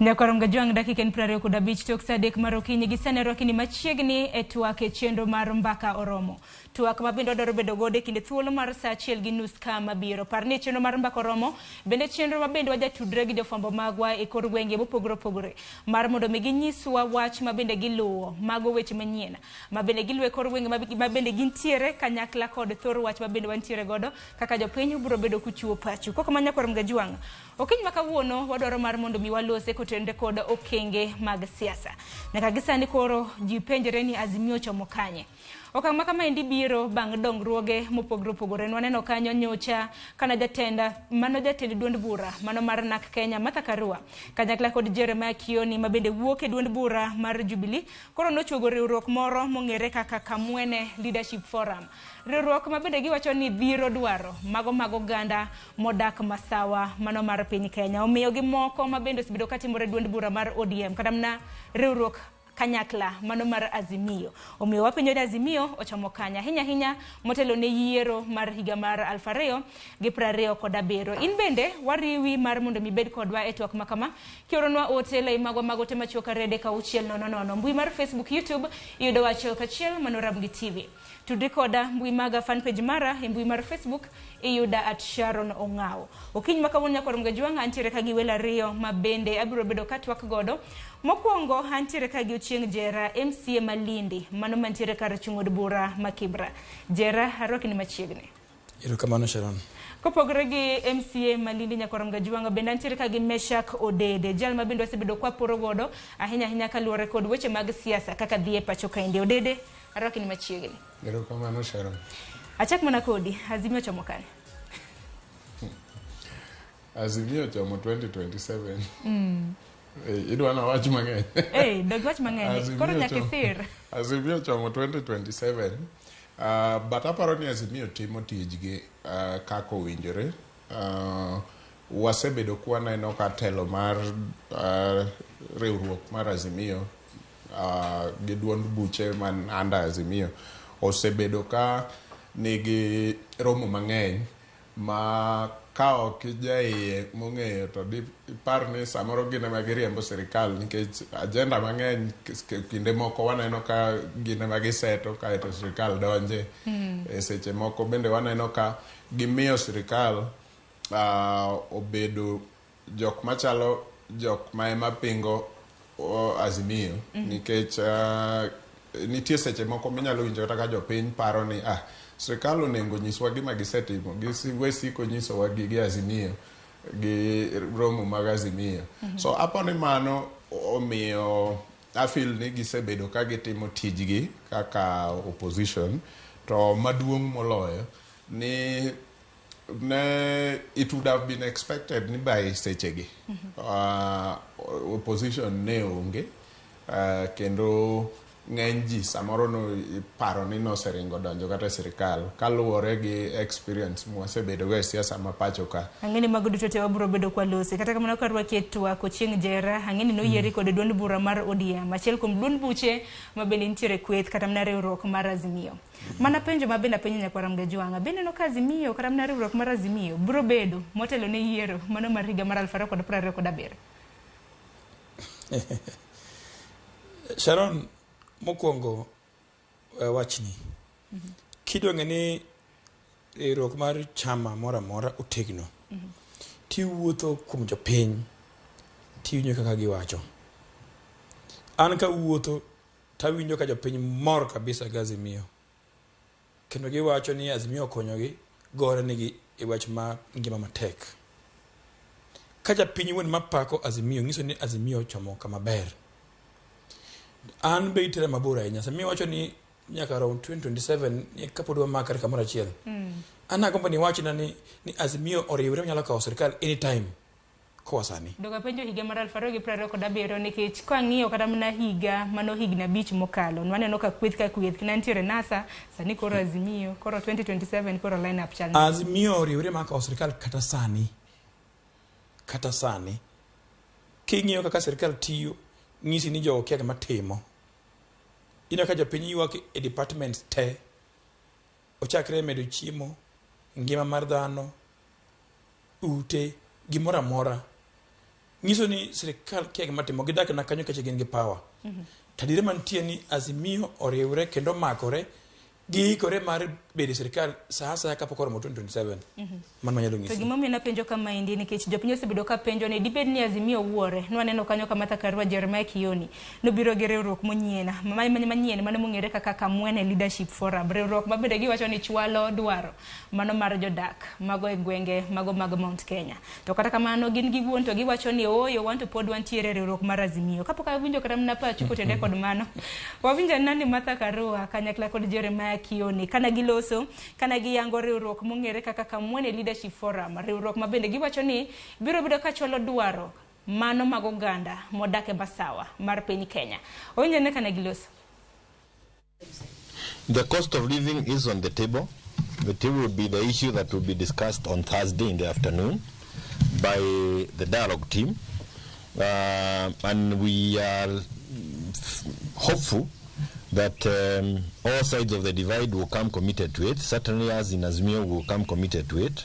Nyakoro mgajwang dakika en 25 tok saa 3 mar okinyi gisenero kini machiegni e twak e chenro mar Mbaka Oromo. Twak mabende odoro bedo gode kinde thuolo mar saa 1:30 kama biro. Parni chenro mar Mbaka Oromo bende chenro mabende wajatudre gi jofwambo magwa e kor gwenge mopogore opogore mar mondo mi ginyiswa wach mabende giluwo mago weche manyien mabende giluwe kor gwenge mabende gintiere kanyakla kod thor wach mabende wantiere godo kaka jopiny biro bedo kuchiwo pachu. Koko manyakoro mgajwang okiny makawuono wadwaro mar mondo mi walose kotende kod okenge mag siasa. Nyaka gisani koro ji penjere ni Azimio ochomo kanye. Okang' ma kama endi biro bang' dongruoge mopogore opogore. Nwaneno kanyo nyocha kana jatend duond bura mano mar NAK Kenya Martha Karua kanyakla kod Jeremiah Kioni mabende wuok e duond bura mar Jubilee koro nochuogo riwruok moro mong'ere kaka Kamwene Leadership Forum. Riwruok mabende giwacho ni biro dwaro mago ganda modak masawa mano mar piny Kenya. Omiyo gi moko mabende osebedo katimore duond bura mar ODM kata mna riwruok kanyakla mano mar Azimio. Omiyo wapenjo ni Azimio ochomo kanya hinya motelo ne yiero mar higa mar 2027. In bende wariwi mar mondo mibed kodwa e twak makama kioronwa otele mago tema chuoka rede ka uchiel nono. Mbui mar Facebook, YouTube iyudo wachiel kachiel mano Ramogi TV. Tudri koda mbui maga fanpage mara e mbui mar Facebook iyuda @Sharon Ongao. Okiny makawuono nyakoro mgajwang antiere ka giwela riyo mabende abiro bedo katwak godo. Mokwongo antiere ka gi Ochieng Jera MCA Malindi mano mantiere kar chung'od bura Makibra. Jera haroki ni machiegni. Erokamano Sharon. Kopogore gi MCA Malindi nyakoro mgajwang bende antiere ka gi Meshak Odede jal mabende osebedo kwa poro godo ahinya kaluwore kod weche mag siasa kaka dhie pacho kaende. Odede haroki ni machiegni. Erokamano Sharon. Achak mana kodi Azimio ochomo kanye. Azimio ochomo 2027. Idwana wach mang'eny. Dog wach mang'eny. Koro nyaka isir. Azimio ochomo 2027. But aparo ni Azimio timo tijgi kako winjore. Wasebedo kwaneno ka telo mar riwruok mar Azimio gi duond buche man under Azimio osebedo ka nigi romo mang'eny ma kao kijaiye mong'eyo to par ni samoro gine magiriembo sirikal nikech agenda mang'eny kinde moko waneno ka gine magiseto ka eto sirikal donje. Seche moko bende waneno ka gimiyo sirikal obedo jok machalo jok ma ema pingo Azimio nikech nitie seche moko minyalo winjo kata ka jopiny paro ni sirikal onego nyiswa gima gisetimo gisiko nyisowa gi Azimio gi romo mag Azimio. So aponi mano omiyo afil ni gisebedo ka gitimo tijgi kaka opposition to maduong' moloyo ni it would have been expected ni by sechegi opposition ne onge kendo ng'eny ji samoro no paro ni noseringo donjo kata sirikal kaluwore gi experience mwasebedo go e siasa ma pacho ka. Ang'eni mago duto te wabiro bedo kwa lose kata kamano ka rwaki twak Ochieng Jera ang'eni noyieri kod duond bura mar ODM achiel kuom duond buche mabende nitiere kweth kata mna riwruok mar Azimio. Mana penjo mabende apenjo nyakwara mgajwanga bende no ka Azimio kata mna riwruok mar Azimio biro bedo motelo ne yiero mano mar higa mar 2027. Sharon mokwongo wachni kidwang'e ni riwruok mar chama mora otegno tiwuotho kuom jopiny tiwinjo kaka giwacho. An ka wuotho tawinjo ka jopiny mor kabisa gi Azimio kendo giwacho ni Azimio okonyogi gore nigi e wach ma ngima matek. Ka japiny wuon mapako Azimio ng'iso ni Azimio ochomo kama ber. An be itere mabor ahinya. Azimio wacho ni nyaka around 2027 ni kapod wamakre kamoro achiel. An agombo ni wachna ni Azimio oriwre nyalo kawo sirikal anytime kowa sani. Doga penjo higa mar 2027 nikech ka ng'iyo kata mna higa mano higna 5 mokalo nwaneno ka kweth kinantiere NASA sani koro Azimio koro 2027 koro line up chal. Azimio oriwre makawo sirikal kata sani king'iyo kaka sirikal tiyo ng'isi ni jogo kia matimo ina ka jopiny ywak e departments te ochakre medo chiemo ngima mar dhano ute gimoro amora nyiso ni sirikal kia gima timo gidak na kanyo kache gin gi power tadire mantie ni Azimio oriwre kendo makore giikore mar bedo sirikal saa kapok oromo 2027 man manyalo ng'isi. To gimomiyo napenjo kama indi nikech jopiny osebedo ka penjo ni dibed ni Azimio wuore nwaneno kanyo kama Takarua Jeremiah Kioni nobiro gi riwruok monyiena manyien mane mong'ere kaka Kamwene Leadership Forum riwruok mabende giwacho ni chwalo dwaro mano mar jodak mago e gwenge mago mag Mount Kenya to kata kamano gin giwuon to giwacho ni oyo wanto pod wantiere riwruok mar Azimio kapok awinjo kata mna pacho kotende kod mano wawinjo nani Takarua kanyakla kod Jeremiah Kioni kana giloso kana giyango riwruok mong'ere kaka Kamwene Leadership Forum riwruok mabende giwacho ni biro bedo ka cholo dwaro mano mag oganda modak e basawa mar piny Kenya. Onye ne kana giloso. The cost of living is on the table. The table will be the issue that will be discussed on Thursday in the afternoon by the dialogue team. And we are hopeful that all sides of the divide will come committed to it. Certainly as in Azimio will come committed to it.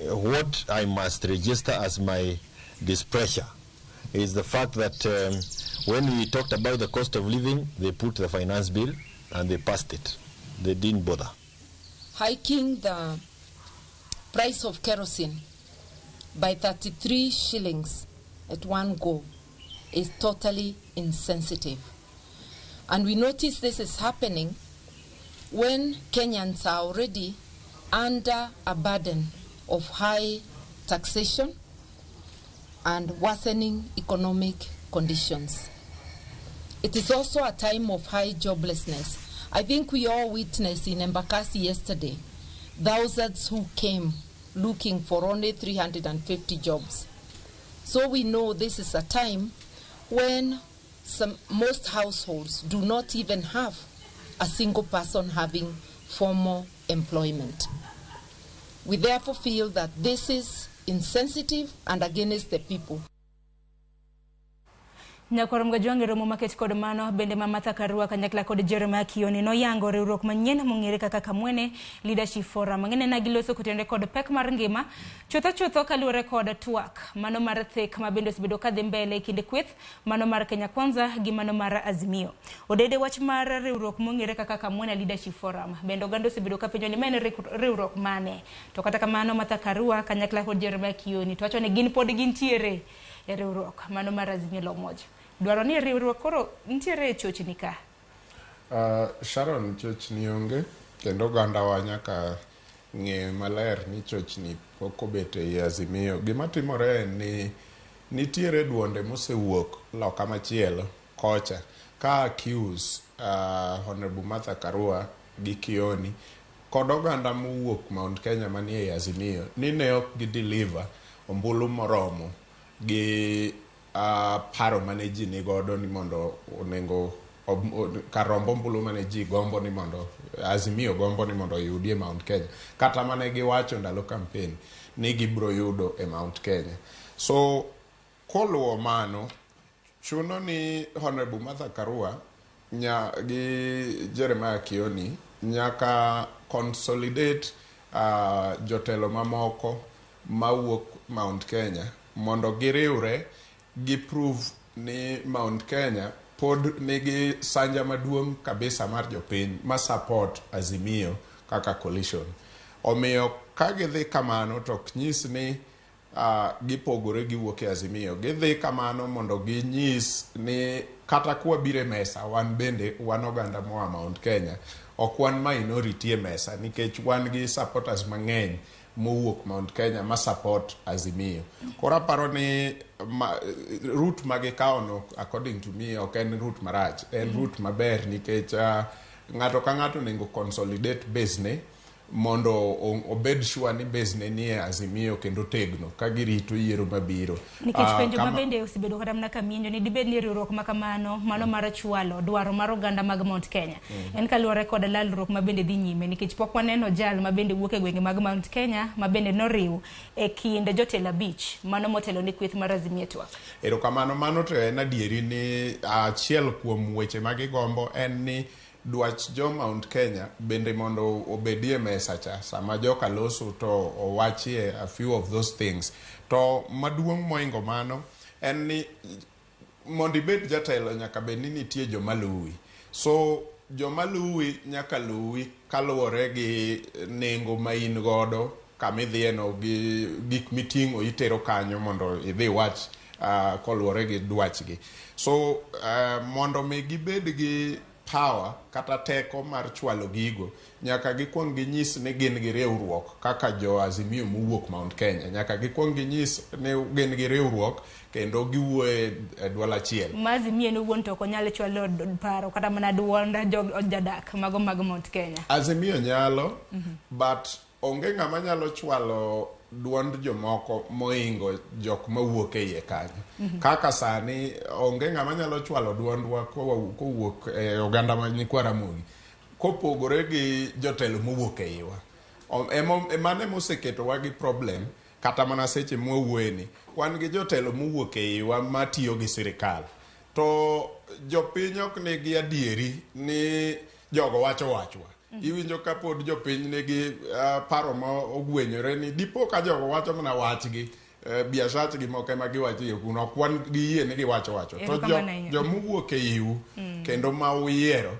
What I must register as my displeasure is the fact that when we talked about the cost of living, they put the finance bill and they passed it. They didn't bother. Hiking the price of kerosene by 33 shillings at one go is totally insensitive. And we notice this is happening when Kenyans are already under a burden of high taxation and worsening economic conditions. It is also a time of high joblessness. I think we all witnessed in Mbaka yesterday thousands who came looking for only 350 jobs. So we know this is a time when most households do not even have a single person having formal employment. We therefore feel that this is insensitive and against the people. Nyakorom gajwange romo market kod mano bende Mama Takarua kanyakla kod Jeremiah Kioni no yango riwruok manyien mong'ere kaka Kamwene Leadership Forum ngene na giloso kutende kod pek mar ngima chutho kaluore kod twak mano mar thek mabende osebedo kadhi mbele kinde kweth mano mar Kenya Kwanza gi mano mar Azimio odede wach mar riwruok mong'ere kaka Kamwene Leadership Forum bende oganda osebedo ka penjo ni men riwruok mane to kata kamano Mama Takarua kanyakla kod Jeremiah Kioni to wacho ni gin pod gintiere e riwruok mano mar Azimio lo moja dwaro ni riwruok koro ntiere chochni ka. Sharon chochni onge kendo ganda wa nyaka ng'e maler ni chochni pok obet e Azimio. Gima timore ni nitiere duonde mosewuok loka machielo kocha ka accuse Honorable Martha Karua gi Kioni kod oganda mowuok Mount Kenya manie e Azimio ni ne ok gi deliver ombulu moromo gi paro mane ji ni godo ni mondo onengo karombo mbulu mane ji gombo ni mondo Azimio gombo ni mondo yudie Mount Kenya kata mane giwacho ndalo campaign ni gibro yudo e Mount Kenya. So koluwo mano chuno ni Honorable Martha Karua gi Jeremiah Kioni nyaka consolidate jotelo mamoko mawuok Mount Kenya mondo giriwre gi prove ni Mount Kenya pod nigi sanja maduong' kabisa mar jopiny ma support Azimio kaka coalition. Omiyo ka gidhi kamano to nyis ni gipogore giwuok e Azimio. Gidhi kamano mondo ginyis ni kata kwa bire mesa wan bende wan oganda moa Mount Kenya ok wan minority e mesa nikech wan gi supporters mang'eny mowuok Mount Kenya ma support Azimio. Kora paro ni route magikaono according to me ok en route marach, en route maber nikech ng'ato ka ng'ato nengo consolidate base ne mondo obed sure ni base ne nie Azimio kendo tegno ka girito yiero mabiro. Nikech penjo mabende osebedo kata mana kamienjo ni dibed ni riwruok makamano mano mar chwalo dwaro mar oganda mag Mount Kenya. En kaluwore kod lalruok mabende dhi nyime nikech pok waneno jal mabende wuok e gwenge mag Mount Kenya mabende noriw e kind jotelo abich mano motelo ni kweth mar Azimio twak. Erokamano mano to en adieri ni achiel kuom weche magigombo en ni dwach jo Mount Kenya bende mondo obedie mesa cha sama joka loso to owachie a few of those things. To maduong' moingo mano en ni mondo ibed jatelo nyaka bed ni nitie joma luwi. So joma luwi nyaka luwi kaluwore gi nengo ma in godo kamidhieno gi gik miting'o itero kanyo mondo idhi wach koluwore gi dwachgi. So mondo mi gibed gi power kata teko mar chwalo gigo nyaka gikwong ginyis ni gin gi riwruok kaka jo Azimio mowuok Mount Kenya nyaka gikwong ginyis ni gin gi riwruok kendo giwuoye e dwol achiel. Azimio no wuon to ko nyalo chwalo paro kata mana duond jodak mago mag Mount Kenya. Azimio nyalo but onge ng'ama nyalo chwalo duond jomoko moingo jok mawuok e iye kanyo. Kaka sani onge ng'ama nyalo chwalo duondwa kowuok e oganda ma nyikwa Ramogi kopogore gi jotelo mowuok e iwa. Mane moseketowa gi problem kata mana seche mwawuoyeni wan gi jotelo mowuok e iwa matiyo gi sirikal. To jopiny ok nigi adieri ni jogo wachwa. Iwinjo ka pod jopiny nigi paro ma ogwenyore ni dipo ka jogo wacho mana wachgi biashachgi moko ema giwacho e kuno ok wan gi yie ni giwacho. To jomowuok e iu kendo ma uyiero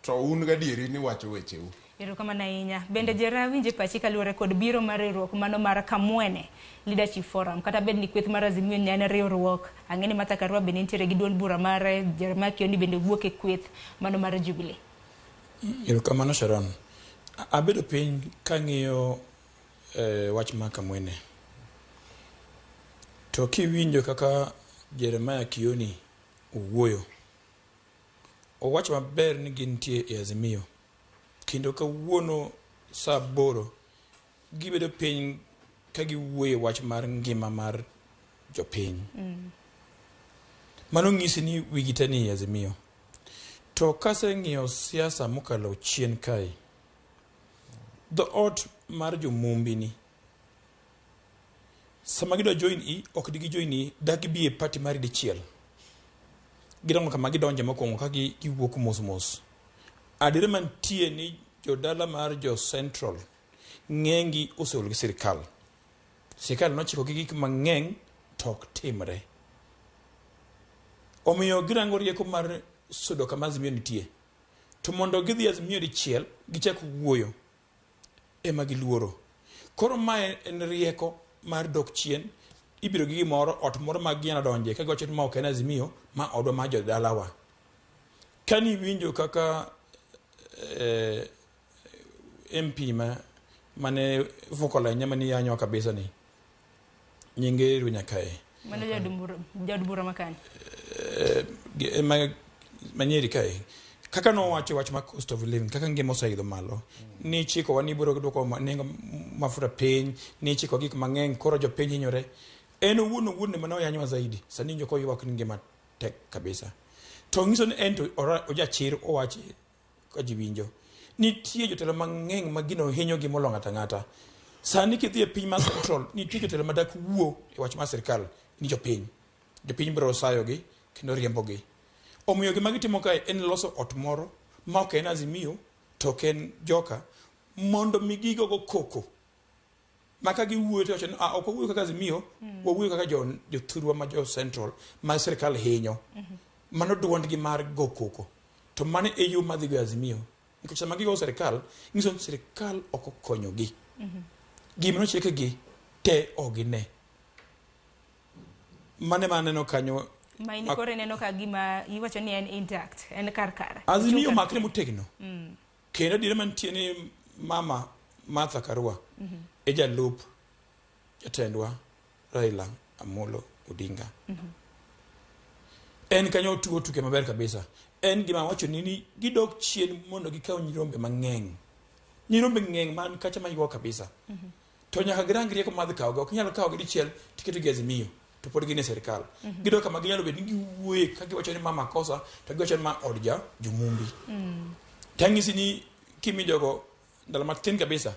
to un gadieri ni wacho wecheu. Erokamano ahinya. Bende jera winje pachi kaluwore kod biro mar riwruok mano mar Kamwene Leadership Forum kata bed ni kweth mar Azimio ne en riwruok ang'eni Martha Karua bende nitiere gi duond bura mare Jeremiah Kioni bende wuok e kweth mano mar Jubilee. Erokamano Sharon. Abedo piny kang'iyo wach ma Kamwene. To kiwinjo kaka Jeremiah Kioni owuoyo. Owacho maber ni gintie e Azimio. Kendo kawuono saa 8 gibedo piny ka giwuoyo wach mar ngima mar jopiny. Mano ng'isi ni wigite ni Azimio. To kase ng'iyo siasa mokalo chien kae. Ot mar jomumbi ni. Sama gido join ok digi join dak bi e party mar dichiel. Gidongo kama gidonje mokwongo ka giwuok mos. Adire mantie ni jodala mar jo Central ng'engi oseol gi sirikal. Sirikal nochiko gi gik mang'eny tok timre. Omiyo girango rieko mar sudo kama Azimio nitie. To mondo gidhi Azimio dichiel gichako wuoyo ema giluoro. Koro mae en rieko mar dok chien ibiro gi gimoro ot moro ma ginyalo donje ka gocho ma ok en Azimio ma odwa ma jodalawa. Kani winjo kaka MP mane vokola nyama ni yanyo kabisa ni nyinge runyakae mane jadubura makani manyeri kae kaka no wacho wach ma cost of living kaka ngemo saidho malo ni chiko wani biro dwoko nengo mafuta piny ni chiko gik mang'eny koro jo piny hinyore en owuon mano yanyo zaidi sani njoko ywak ngima tek kabisa to ngiso ni en to ojachir owachi ka jiwinjo nitie jotelo mang'eny magino hinyo gi molonga tangata sani kidhi e piny mar Central nitie jotelo madak wuo e wach mar sirikal ni jopiny biro sayo gi kendo riembo gi omiyo gima gitimo kae en loso ot moro ma ok en Azimio to ken joka mondo migigo go koko maka giwuoyo to wacho ok owuoyo kaka Azimio wawuoyo kaka jothurwa ma jo Central ma sirikal hinyo mano duondgi mar go koko to mane e yo madhi go Azimio nikech sama gigo sirikal nyiso sirikal ok okonyogi gimno chike gi te ogine mane no kanyo maini kore neno ka gima iwacho ni en intact en karkar Azimio makre motegno kendo dire mantie ni mama Martha Karua e jalup jatendwa Raila Amolo Odinga en kanyo tuke maber kabisa en gima wacho ni gidok chien mondo gikaw nyirombe mang'eny nyirombe ng'eng man kacha ma yuo kabisa to nyaka girang rieko madhi kawo go ok nyalo kawo gi dichiel tiketo gi Azimio to pod gin e serikal gido kama ginyalo bedo ni giwuoye ka giwacho ni mama kosa to giwacho ni ma od jomumbi tangisi ni kimi jogo ndalo matin kabisa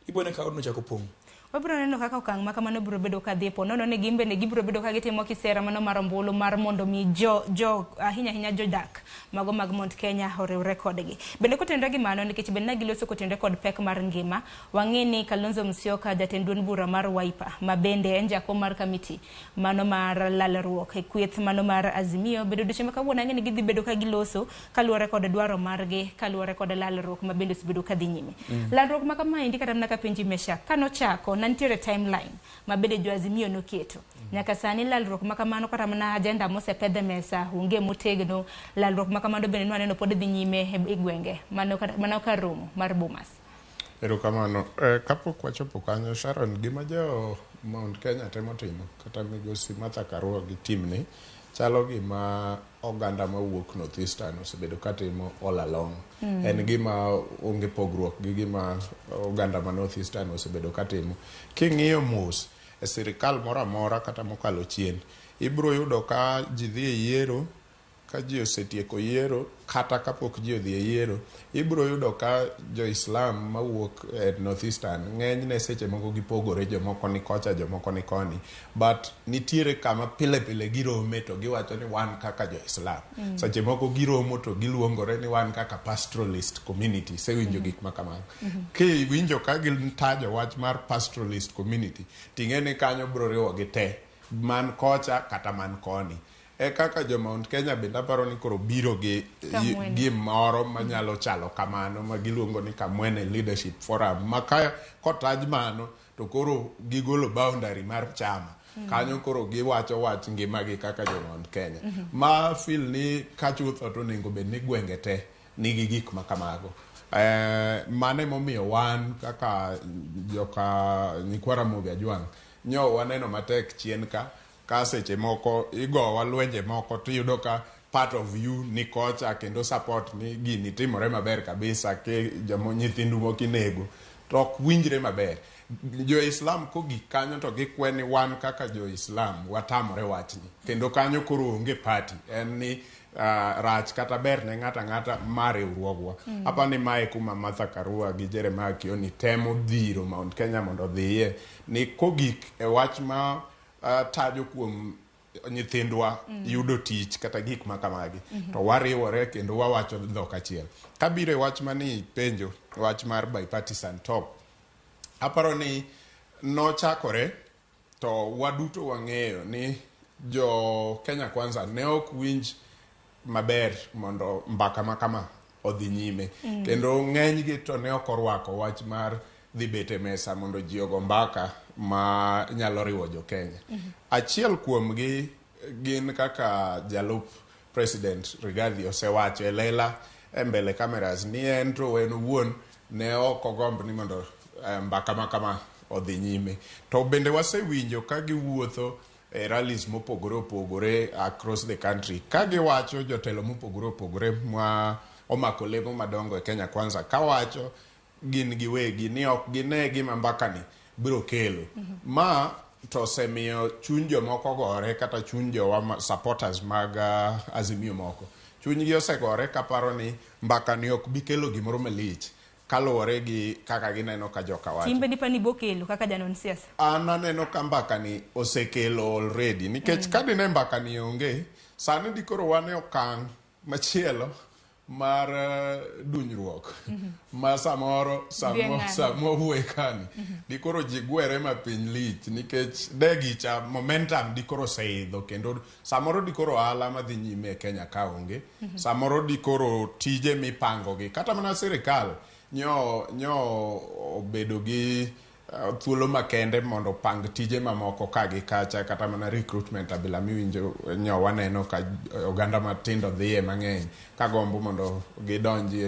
ibone ka odno chako pong wabiro neno kaka okang' ma kamano biro bedo ka dhipo nono ne gimbe ne gibiro bedo ka gitimo kisera mano mar ombulu mar mondo mi ahinya jodak mago mag Mount Kenya oriwre kodgi bende kotenre gi mano nikech bende giloso kotenre kod pek mar ngima wang'e ni Kalonzo Musyoka jatend duond bura mar Wiper ma bende en jakom mar kamiti mano mar lalruok e kweth mano mar Azimio bedo duche ma kawuono ang'e ni gidhi bedo ka giloso kaluwore kod dwaro margi kaluwore kod lalruok ma bende bedo ka dhi nyime lalruok ma kama indi kata naka penji mesha kanochako nantiere timeline mabede jo Azimio noketo nyaka sani lalruok makamano kata mana agenda mosepedhe mesa unge motegno lalruok makamano bende nwaneno pod dhi nyime e gwenge mano ka romo mar Bomas erokamano kapok wachopo kanyo Sharon gima jo Mount Kenya temo timo kata migosi Martha Karua gi timne chalo gima oganda mawuok North Eastern osebedo katimo all along en gima onge pogruok gi gima oganda ma North Eastern osebedo katimo king'iyo mos e sirikal moro amora kata mokalo chien ibro yudo ka ji dhi e yiero ka ji osetieko yiero kata kapok ji odhi e yiero ibro yudo ka jo-Islam mawuok e North Eastern ng'enyne seche moko gipogore jomoko ni kocha jomoko ni koni but nitiere kama pile pile girome to giwacho ni wan kaka jo-Islam seche moko giromo to giluongore ni wan kaka pastoralist community sewinjo gik makamago kiwinjo ka gitajo wach mar pastoralist community ting'eni kanyo bro riwo gi te man kocha kata man koni e kaka jo Mount Kenya bende aparo ni koro biro gi gimoro manyalo chalo kamano ma giluongo ni Kamwene Leadership Forum maka kotaj mano to koro gigolo boundary mar chama kanyo koro giwacho wach ngimagi kaka jo Mount Kenya ma feel ni kachutho to nego bed ni gwenge te nigi gik makamago mane momiyo wan kaka joka nyikwara Ramogi Ajwang nyo waneno matek chien ka seche moko igowa lwenje moko tiyudo ka part of you ni kocha kendo support ni gini timore maber kabisa ke jamo nyithindu mokinego to ok winjre maber jo-Islam kogik kanyo to gikweni wan kaka jo-Islam watamore wachni kendo kanyo koro onge party en ni rach kata ber ne ng'ata mare uruogwa apa ni mae kuma Martha Karua gi Jeremiah Kioni temo dhiro Mount Kenya mondo dhiye ni kogik e wach ma tajo kuom nyithindwa yudo tich kata gik makamagi to wariwore kendo wawacho dhok achiel kabire wach mani penjo wach mar bipartisan talk aparo ni nochakore to waduto wang'eyo ni jo Kenya Kwanza ne ok winj maber mondo mbaka makama odhi nyime kendo ng'enygi to ne ok orwako wach mar dhi bete mesa mondo ji ogo mbaka ma nyalo riwo jo Kenya achiel kuomgi gin kaka jalup president Rigathi osewacho e lela e mbele cameras ni en to en wuon ne ok ogomb ni mondo mbaka makama odhi nyime to bende wasewinjo ka giwuotho e rallies mopogore opogore across the country ka giwacho jotelo mopogore opogore ma omako lemo madongo e Kenya Kwanza kawacho gin giwegi ni ok gine gima mbaka ni biro kelo ma to semiyo chuny jomoko gore kata chuny jowa supporters mag Azimio moko chunygi osegore kaparo ni mbaka ni ok bi kelo gimoro malich kaluwore gi kaka gineno ka joka wacho timbe ni pani bokelo kaka janon siasa ananeno ka mbaka ni osekelo already nikech kadine mbaka ni onge sani dikoro wane okang' machielo mar dunyruok ma samoro wuoye kani dikoro ji gwere ma piny lich nikech degicha momentum dikoro seidho kendo samoro dikoro ala madhi nyime e Kenya ka onge samoro dikoro tije mipango gi kata mana sirikal nyo obedo gi thuolo makende mondo pang tije mamoko kagi kacha kata mana recruitment abila miwinjo nyo waneno ka oganda matindo dhiye mang'eny kagombo mondo gidonji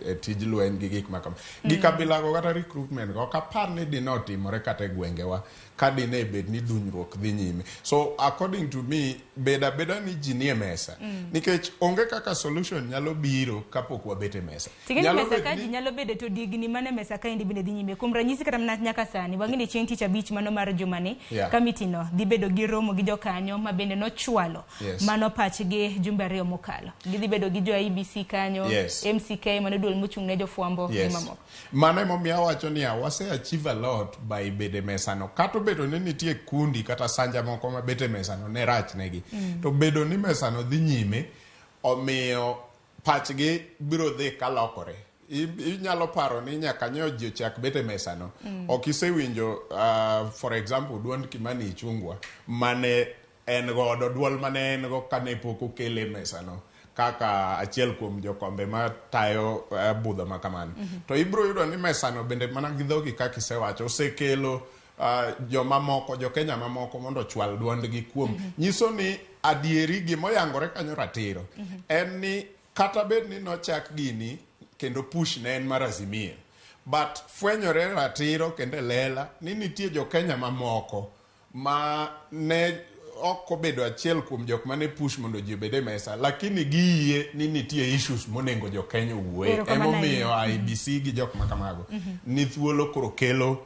e tij lweny gi gik makama gi kabila go kata recruitment go kapar ni dinotimore kata e gwengewa ka dine bed ni dunyruok dhi nyime. So according to me beda ni ji nie mesa nikech onge kaka solution nyalo biro kapok wabet e mesa. Nyalo bedo to digni mane mesa ka indi bende dhi nyime kuom ranyisi kata mana nyaka sani wang'eni chieng' tich abich mano mar jumani kamiti no dhi bedo gi romo gi jokanyo ma bende nochwalo mano pachgi jumbe 2 mokalo gidhi bedo gi jo IBC kanyo MCK mano duol mochung' ne jofwambo mamoko. Mano emomiyo awacho ni wase achieve a lot by bede mesa no kato bedo ni nitie kundi kata sanja moko ma bete mesa no ne rach negi to bedo ni mesa no dhi nyime omiyo pachgi biro dhi kalokore. Inyalo paro ni nyaka nyo ji ochak bete mesa no ok isewinjo for example duond Kimani Ichung'wa mane en godo duol mane en go kane pok okele mesa no kaka achiel kuom jokombe ma tayo budho makamano to ibro yudo ni mesa no bende mana gi dhogi kaka isewacho osekelo jomamoko jo-Kenya mamoko mondo chwal duondgi kuom nyiso ni adieri gimoyangore kanyo ratiro en ni kata bed ni nochak gini kendo push ne en mar Azimio but fwenyore ratiro kendo lela ni nitie jo-Kenya mamoko ma ne ok bedo achiel kuom jok mane push mondo ji obede mesa lakini giyie ni nitie issues monengo jo-Kenya wuoye emomiyo IBC gi jok makamago ni thuolo koro kelo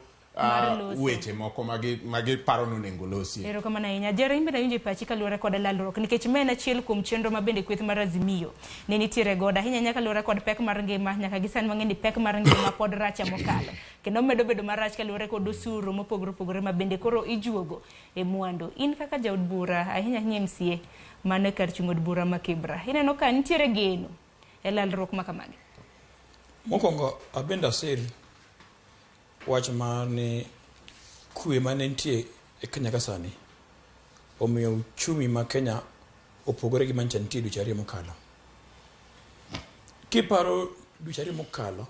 weche moko magi paro nonengo losi. Ero kama na inya jere imbe na yunje pachi kaluwore kod lalruok nikech mena achiel kuom chenro mabende kweth mar Azimio ne nitiere goda hinya nyaka luwore kod pek mar ngima nyaka gisan mang'eni pek mar ngima pod racha mokalo kendo medo bedo marach kaluwore kod osuru mopogore mabende koro ijuogo e mwandu. In kaka jaod bura ahinya MCA mane kar chung' od bura ma Kibra ineno ka nitiere geno e lalruok makamagi. Mokwongo abenda sir wach mane kwe mane nitie e Kenya ka sani omiyo uchumi ma Kenya opogore gi mancha nitie dweche 2 mokalo. Kiparo dweche 2 mokalo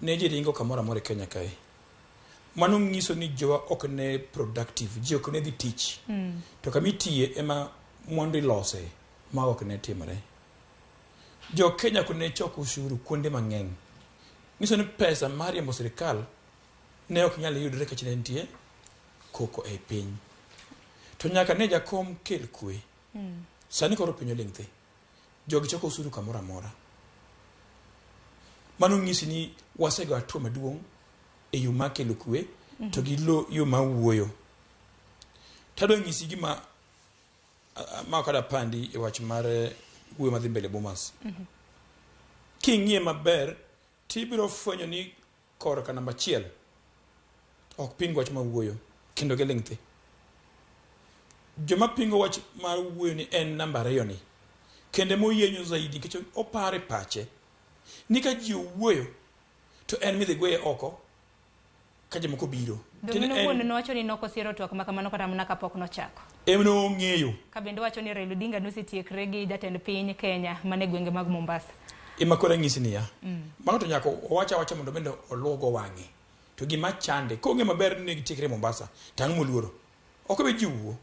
ne ji ringo kamoro amora e Kenya kae. Mano nyiso ni jowa ok ne productive, ji ok ne dhi tich. To kamitie ema mwandu ilose ma ok ne timore. Jo Kenya ko ne choko ushuru kuonde mang'eny. Nyiso ni pesa mar riembo sirikal ne ok nyal yudore kech ne nitie koko e piny. To nyaka ne jakom kel kwe. Sani koro piny oling' thi. Jogi choko usuru kamoro amora. Mano nyisi ni wasego atua maduong' e yo ma kelo kwe to gi yo ma wuoyo. Tado nyisi gima ma kada pandi e wach mar wuoyo madhi mbele Bomas. King'ie maber tibiro fwenyo ni korka namba 1 ok pingo wach ma wuoyo kendo geling' thi. Joma pingo wach ma wuoyo ni en namba 2 ni kende moyenyo zaidi nikech opare pache ni ka ji wuoyo to en midhi gwe oko ka jomoko biro. Domino wuon nowacho ni noko siro twak makamano kata mana kapok nochako. Emno ong'eyo. Ka bende wacho ni Raila Odinga nosetiekre gi jatend piny Kenya mane gwenge mag Mombasa. Ema kora ng'isi ni ya. Mano to nyako owacha mondo bende oluogo wang'e. To gima chande kong'e maber ni gitiekre Mombasa tang' moluoro. Ok be jiwuo.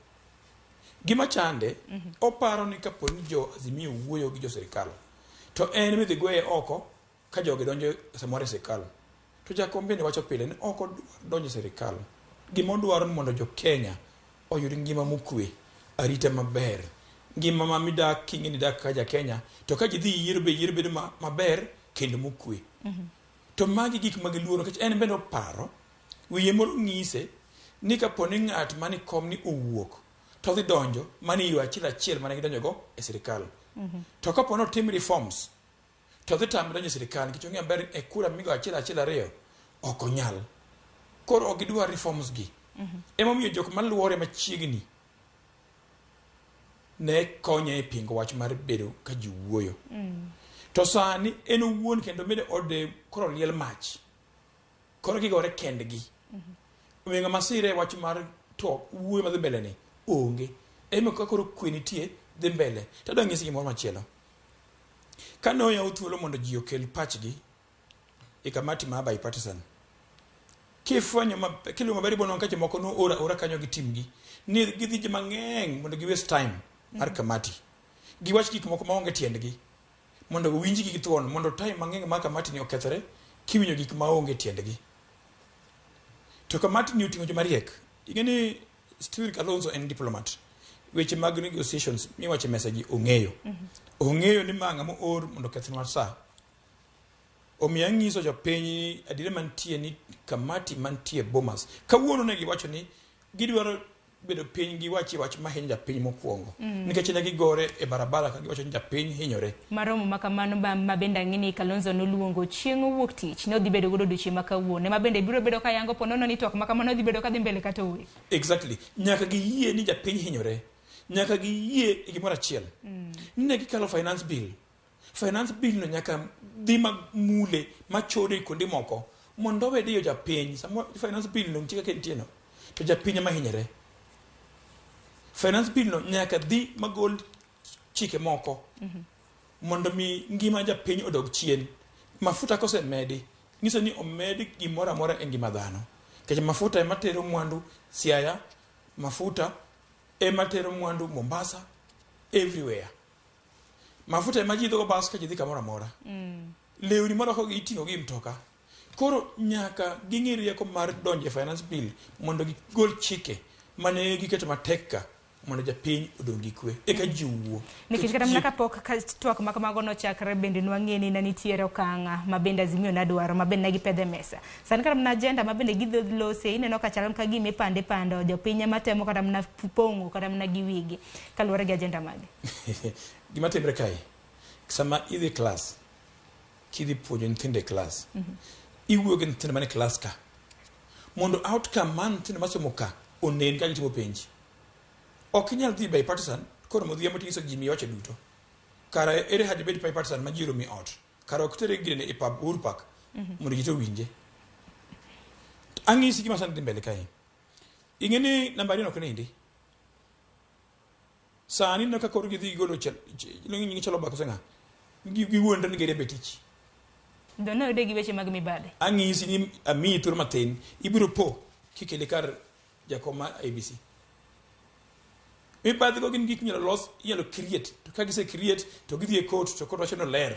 Gima chande oparo ni kapo ni jo Azimio wuoyo gi jo sirikal to en midhi goye oko ka jogi donjo samore sirikal. To jakom bende wacho pile ni oko donjo sirikal. Gima odwaro ni mondo jo Kenya oyud ngima mokwe, arita maber, ngima ma midak king'e ni dak ka ja Kenya to ka ji dhi yiero bedo maber kendo mokwe. To magi gik magiluoro nikech en bende oparo wiye moro ng'ise ni kapo ni ng'at mani kom ni owuok to dhi donjo mani yo achiel mane gidonjo go e sirikal. To kapo no tim reforms to dhi tam donjo e sirikal nikech ong'e maber e kura migo achiel 2 ok onyal. Koro ok gidwar reforms gi. Emomiyo jok maluore machiegni ne konye e pingo wach mar bedo ka ji wuoyo. To sani en owuon kendo mede ode koro liel mach. Koro gigore kendgi. Omiyo masire wach mar to wuoyo madhi mbele ni onge. Emo koro kwe nitie dhi mbele. Tado ng'isi gimoro machielo. Kanoya uthuolo mondo ji okel pachgi e kamati ma bipartisan. Kifwanyo kilo maberi bono kache moko no ora kanyo gi timgi ni gidhi ji mang'eny mondo gi waste time mar kamati giwach gik moko maonge tiendgi mondo winji gi thuon mondo time mang'eny mar kamati ni okethore kiwinjo gik maonge tiendgi to kamati ni uting'o joma riek ingeni Stewart Kalonzo en diplomat weche mag negotiations miwache message ong'eyo ong'eyo ni manga mo or mondo kethno sa omiya nyiso jopiny adire mantie ni kamati mantie Bomas kawuono ne giwacho ni gidwaro bedo piny giwachi wach mahinyo japiny mokwongo nikech ne gigore e barabara ka giwacho ni japiny hinyore maromo makamano mabende ng'ini Kalonzo noluongo chieng' wuok tich ne odhi bedo godo duchi makawuono mabende biro bedo ka yango ponono ni tok makamano odhi bedo ka dhi mbele kata owe exactly nyaka giyie ni japiny hinyore nyaka giyie e gimoro achiel ne gikalo finance bill no nyaka dhi mule machode kuonde moko mondo we dio japiny samo finance bill no ntika kentieno to japiny mahinyore finance bill no nyaka dhi magol chike moko mondo mi ngima japiny odog chien mafuta kose medi ngiso ni omedi gimora mora e ngima dhano kech mafuta ema tero mwandu Siaya mafuta ema tero mwandu Mombasa everywhere mafuta ema jidho bas ka jidhi kamora mora lewni moro ko gitingo gi mtoka koro nyaka ging'iri ko mar donje finance bill mondo gigol chike mane giketo matekka mondo japiny odongi kwe eka jiwuo nikech kata mna kapok twak makamago no chakre bende nwang'eni na nitiere okanga mabende Azimio nadwaro mabende negi pedhe mesa sani kata mna agenda mabende gidholose ineno ka chal ka gime pande jopiny matemo kata mna pongo kata mna giwigi kaluwore gi agenda magi gima timre kai sama idhi class kidhi puonjo nyithinde class iwuoyo gi nyithinde mane class ka mondo outcome man nyithinde masomo ka onen ka gitimo penj ok inyal dhi bipartisan koro modhiambo tinyiso ji miwache duto kara ere hadi bed bipartisan ma jiro mi ot kara ok tere gine e pub Uhuru Park mondo ji to winje ang'isi gima sani dhi mbele kae ing'eni nambari no knendi sani no ka koro gidhi golo nyingi chalo bako senga giwuonde ni gere betich dono yude gi weche mag mibadhi ang'isi ni ami tur matin ibiro po kikele kar jakoma ABC mibadhi go gin gik nyalo los nyalo create to ka gise create to gidhi e court to court wacho no ler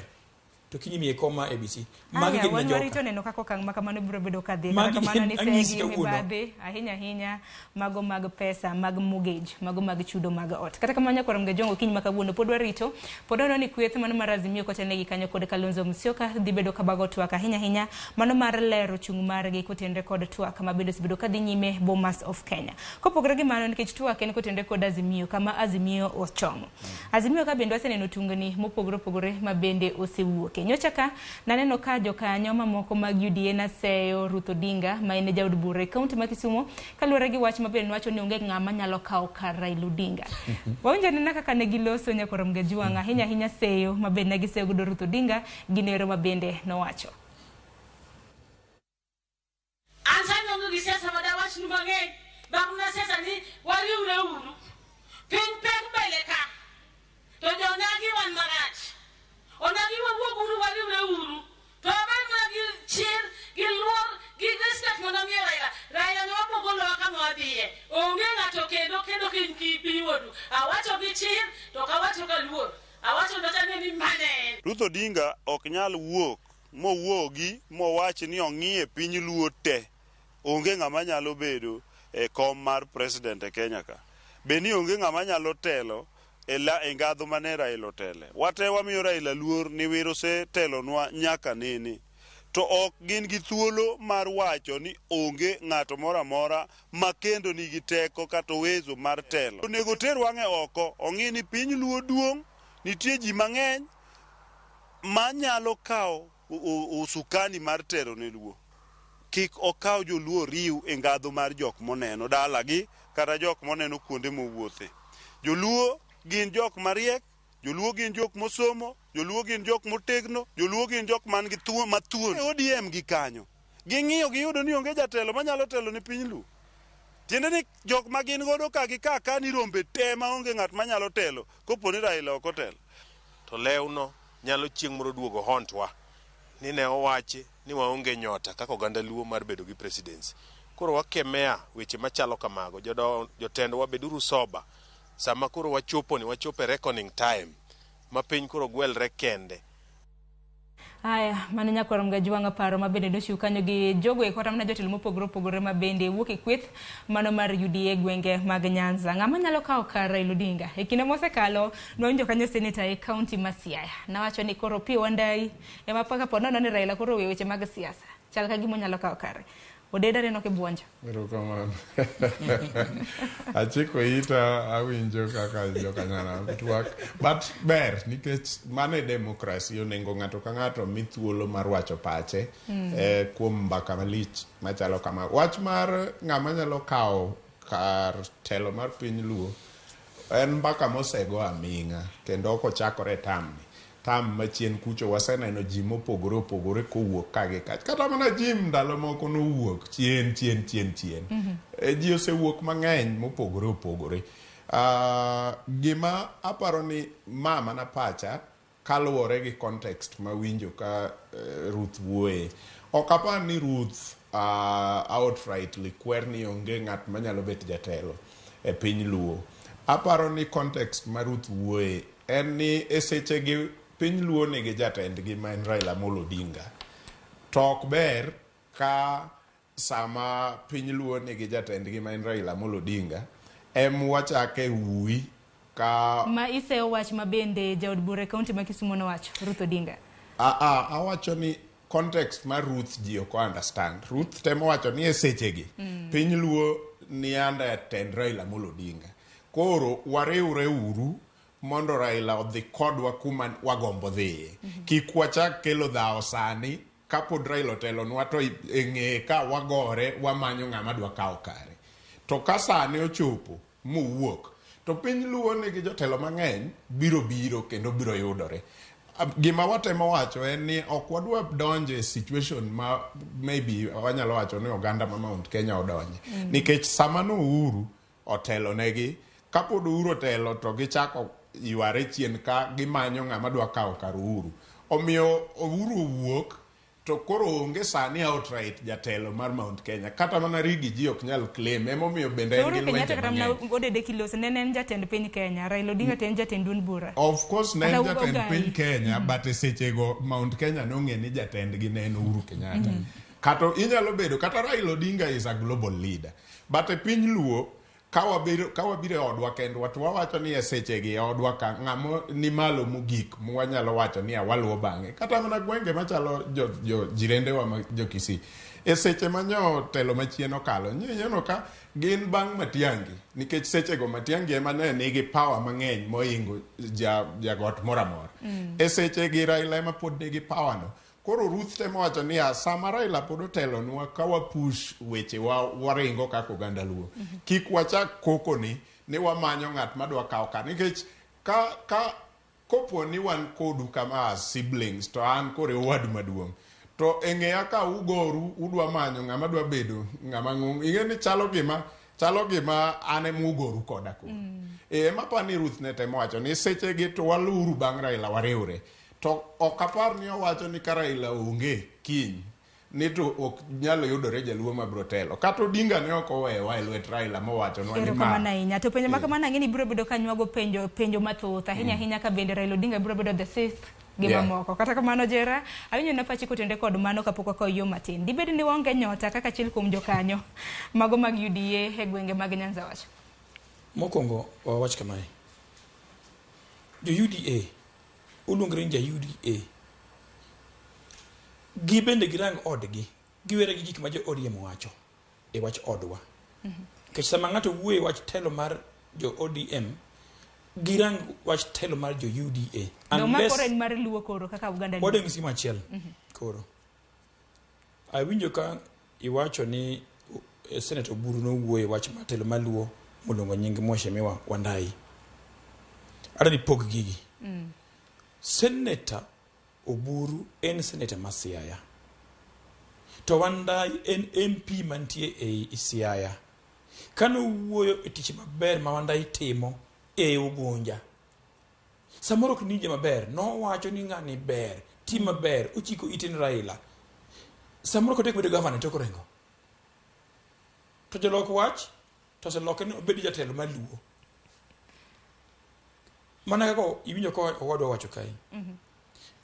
to kinyimi e koma ABC magi gin na joka to neno kako kang makamano biro bedo ka dhi kamano ni segi mibadhi ahinya mago mag pesa mag mortgage mago mag chudo mag ot kata kamanya korom ga jongo kiny makawuono pod warito pod ono ni kweth mano mar Azimio kotene gi kanyo kod Kalonzo Musyoka dhi bedo ka bago twaka ahinya mano mar lero chung margi kotende kod twaka mabendo sibedo ka dhi nyime Bomas of Kenya kopogore gi mano nikech twaka en kotende kod Azimio kama Azimio ochomo Azimio ka bendo aseneno tungni mopogore mabende osewuok nyocha ka naneno ka jokanyo mamoko mag UDA na seyo Ruth Odinga ma ene jaod bura e kaunti ma Kisumo kaluwore gi wach maber wacho ni onge ng'ama nyalo kawo kar Raila Odinga wawinjo ni kaka ne giloso nyakorom ga juanga ahinya seyo maber ne giseyo godo Ruth Odinga ginero mabende nowacho ansanyo ngi siasa mada wach ni mang'eny bakuna siasa ni wariure uru piny pek mbele ka to jonagi wan marach onagi wawuoguru wariure uru to abana gi chir gi luor gi respect mondo mi Raila no pogolo ka modhiye onge ng'ato kendo ki biwodu awacho gi chir to kawacho ka luor awacho ndotane ni mane Ruth Odinga ok nyal wuok mowuogi mowach ni ong'iye piny luo te onge ng'ama nyalo bedo e kom mar president e Kenya ka beni onge ng'ama nyalo telo e ngadho mane Raila otele wate wamiyo Raila luor ni wiro se telonwa nyaka nene to ok gin gi thuolo mar wacho ni onge ng'ato mora mora makendo nigi teko kata wezo mar telo onego ter wang'e oko ong'i ni piny luo duong' nitie ji mang'eny manyalo kawo usukani mar tero ne luo kik okaw joluo riu e ngadho mar jok moneno dalagi kata jok moneno kuonde mowuothe joluo gin jok mariek joluo gin jok mosomo joluo gin jok motegno joluo gin jok man gi thuo mathuon ODM gi kanyo ging'iyo giyudo ni onge jatelo manyalo telo ne piny luo tiende ni jok ma gin godo ka gi ka ni rombe te ma onge ng'at manyalo telo kopo ni Raila ok otelo to lewno nyalo chieng' moro duogo hontwa ni ne owachi ni waonge nyota kaka oganda luo mar bedo gi presidency. Koro wakemea weche machalo kamago. Jotendwa beduru soba sama koro wachope reckoning time ma piny koro gwelre kende. Aya, mano nyakwaro mga juwanga paro mabende dochiw kanyo gi jogo kata mana jotelo mopogore mabende wuok e kweth mano mar UDA gwenge mag Nyanza. Ng'ama nyalo kawo kar Raila Odinga? E kinde mosekalo nwawinjo kanyo seneta e kaunti ma Siaya nawacho ni koro Pi Wandai ema paka pod nono ni Raila koro weyo weche mag siasa. Chal ka gimo nyalo kawo kare. Odedare no ke buonjo. Erokamano. Achiko ita awinjo kaka jokanyana twak. But ber nikech mane demokrasi onego ng'ato ka ng'ato mi thuolo mar wacho pache kuom mbaka malich machalo kama. Wach mar ng'ama nyalo kawo kar telo mar piny luo en mbaka mosego aming'a kendo ok ochakore tam machien kucho waseneno ji mopogore kowuok kage kata mana ji ndalo moko nowuok chien ji osewuok mang'eny mopogore. Gima aparo ni mama na pacha kaluwore gi context ma winjo ka Ruth wuoye. Ok apar ni Ruth outrightly kwer ni onge ng'at manyalo bet jatelo e piny luo. Aparo ni context ma Ruth wuoye en ni eseche gi piny luo nigi jatendgi ma en Raila Amolo Odinga. Tok ber ka sama piny luo nigi jatendgi ma en Raila Amolo Odinga wachake ui ka ma ise wach mabende jaod bure kaunti ma Kisumu no wacho Ruth Odinga. Awacho ni context ma Ruth ji ok understand. Ruth temo wacho ni esechegi piny luo ni anda tend Raila Amolo Odinga. Koro wariure uru mondo Raila odhi kodwa kuma wagombo dhiye. Kik wachak kelo dhao sani kapod Raila otelo nwa to eng'e ka wagore wamanyo ng'ama dwa kawo kare. To ka sani ochopo mowuok to piny luo nigi jotelo mang'eny biro kendo biro yudore. Gima watemo wacho en ni ok wadwa donje e situation ma maybe wanyalo wacho ni oganda ma Mount Kenya odonje. Nikech sama no Uhuru otelo negi kapod Uhuru otelo to gichako yware chien ka gimanyo ng'ama dwa kawo kar Uhuru. Omiyo Uhuru wuok to koro onge sani outright jatelo mar Mount Kenya. Kata mana Rigi ji ok nyal claim. Emomiyo bende en gi lwenje mang'eny. Odede Kilosa ne en jatend piny Kenya. Raila Odinga to en jatend duond bura. Of course ne en jatend piny Kenya, but sechego Mount Kenya nong'e ni jatendgi ne en Uhuru Kenyatta. Kata inyalo bedo kata Raila Odinga is a global leader. But e piny luo ka wabiro odwa kendwa to wawacho ni esechegi odwa ka ng'amo ni malo mogik mwanyalo wacho ni awaluo bang'e. Kata mana gwenge machalo jirende wa jo Kisii. Eseche manyo telo machien okalo nyieno ka gin bang' Matiang'i nikech sechego Matiang'i ema ne nigi power mang'eny moingo jagot moramora. Esechegi Raila ema pod nigi power no. Koro Ruth temo wacho ni sama Raila pod otelo nwa ka wapush weche waringo kaka oganda luo. Kik wachak koko ni wamanyo ng'at madwa kawo kar nikech ka kopo ni wan kodu kama siblings to an kore owadu maduong'. To eng'eya ka ugoru udwa manyo ng'ama dwa bedo ng'ama ng'ung'. Ing'e ni chalo gima ane mugoru koda ko. Mapani Ruth ne temo wacho ni sechegi to waluru bang' Raila wariure. To ok apar ni owacho ni ka Raila onge kiny ni to ok nyalo yudore jaluo mabro telo. Kata Odinga ne ok owewa e lwet Raila mowacho nwa ni ma. To penjo ma kamano ng'eni biro bedo kanywago penjo mathoth ahinya ka bende Raila Odinga biro bedo the sixth gima moko. Kata kamano Jera, awinjo na pachi kotende kod mano kapok kwa yo matin. Dibed ni waonge nyota kaka achiel kuom jokanyo mago mag UDA e gwenge mag Nyanza wacho. Mokwongo wawach kamae. Jo UDA uluongre nja UDA gibende girang odgi giwere gi gik ma jo ODM wacho e wach odwa kech sama ng'ato wuoye wach telo mar jo ODM girang wach telo mar jo UDA unless no mar luo koro kaka Uganda ni odem sima achiel koro awinjo ka iwacho ni Senator Oburu no wuoye wach matelo maluo molongo nying Mheshimiwa Wandai ara ni pog gigi Senator Oburu en Senator ma Siaya. To Wandai en MP mantie e Siaya. Kano wuoyo e tich maber ma Wandai timo e Ugunja. Samoro knije maber no wacho ni ng'ani ber tim maber uchiko itin Raila samoro kotek bedo governor to korengo to jolok wach to se loke no bedo jatelo maluo mana kako iwinjo ko owadwa wacho kai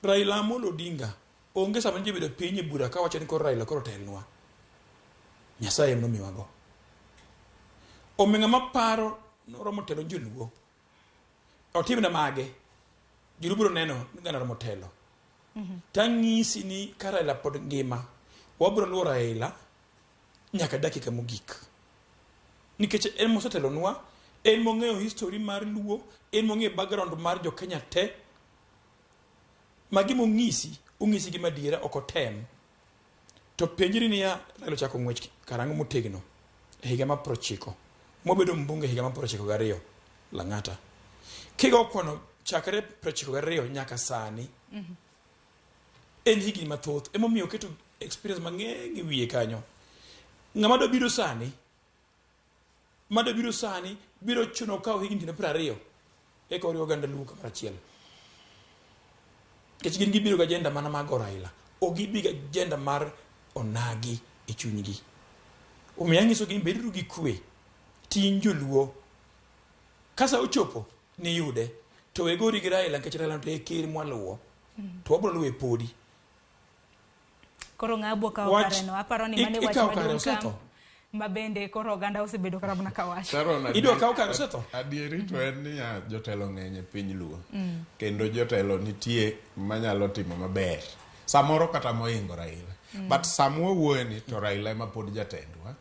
Raila Amolo Odinga onge sama nje bedo piny e bura ka wacho ni kor Raila koro telnwa Nyasaye no miwago omenga maparo Oromo telo joluo otimna mage jolubro neno ngana Oromo telo tangisi ni Raila pod ngima wabro luo Raila nyaka dakika mogik nikech en mosetelo nwa en mong'eyo history mar luo en mong'eyo background mar jo Kenya te magi mong'isi gi madiera okotem to penjiri niya Raila chako ng'wech karango motegno e higa ma 90 mobedo mbunge higa ma 92 Lang'ata kigo kono chakre 92 nyaka sani en higni mathoth emomiyo keto experience mang'eny wiye kanyo ng'ama do biro sani biro chuno kawo higni 20 eka oriwo ganda luo kamar achiel kech gin gibiro ga agenda mana mag Raila ogibi ga agenda mar onagi e chunygi omiyo nyiso gi bedo gi kwe tin joluo kasa ochopo ni yude to wegori gi Raila kech Raila to e ker mwaluo to wabro luwe podi koro ng'abo ka okareno aparo ni mane wach maduong' mabende koro oganda osebedo karabna kawach idwa kaw kar osetho adieri to en ni jotelo ng'eny e piny luo kendo jotelo nitie manyalo timo maber samoro kata moingo Raila but samwa wuoni to Raila ema pod jatendwa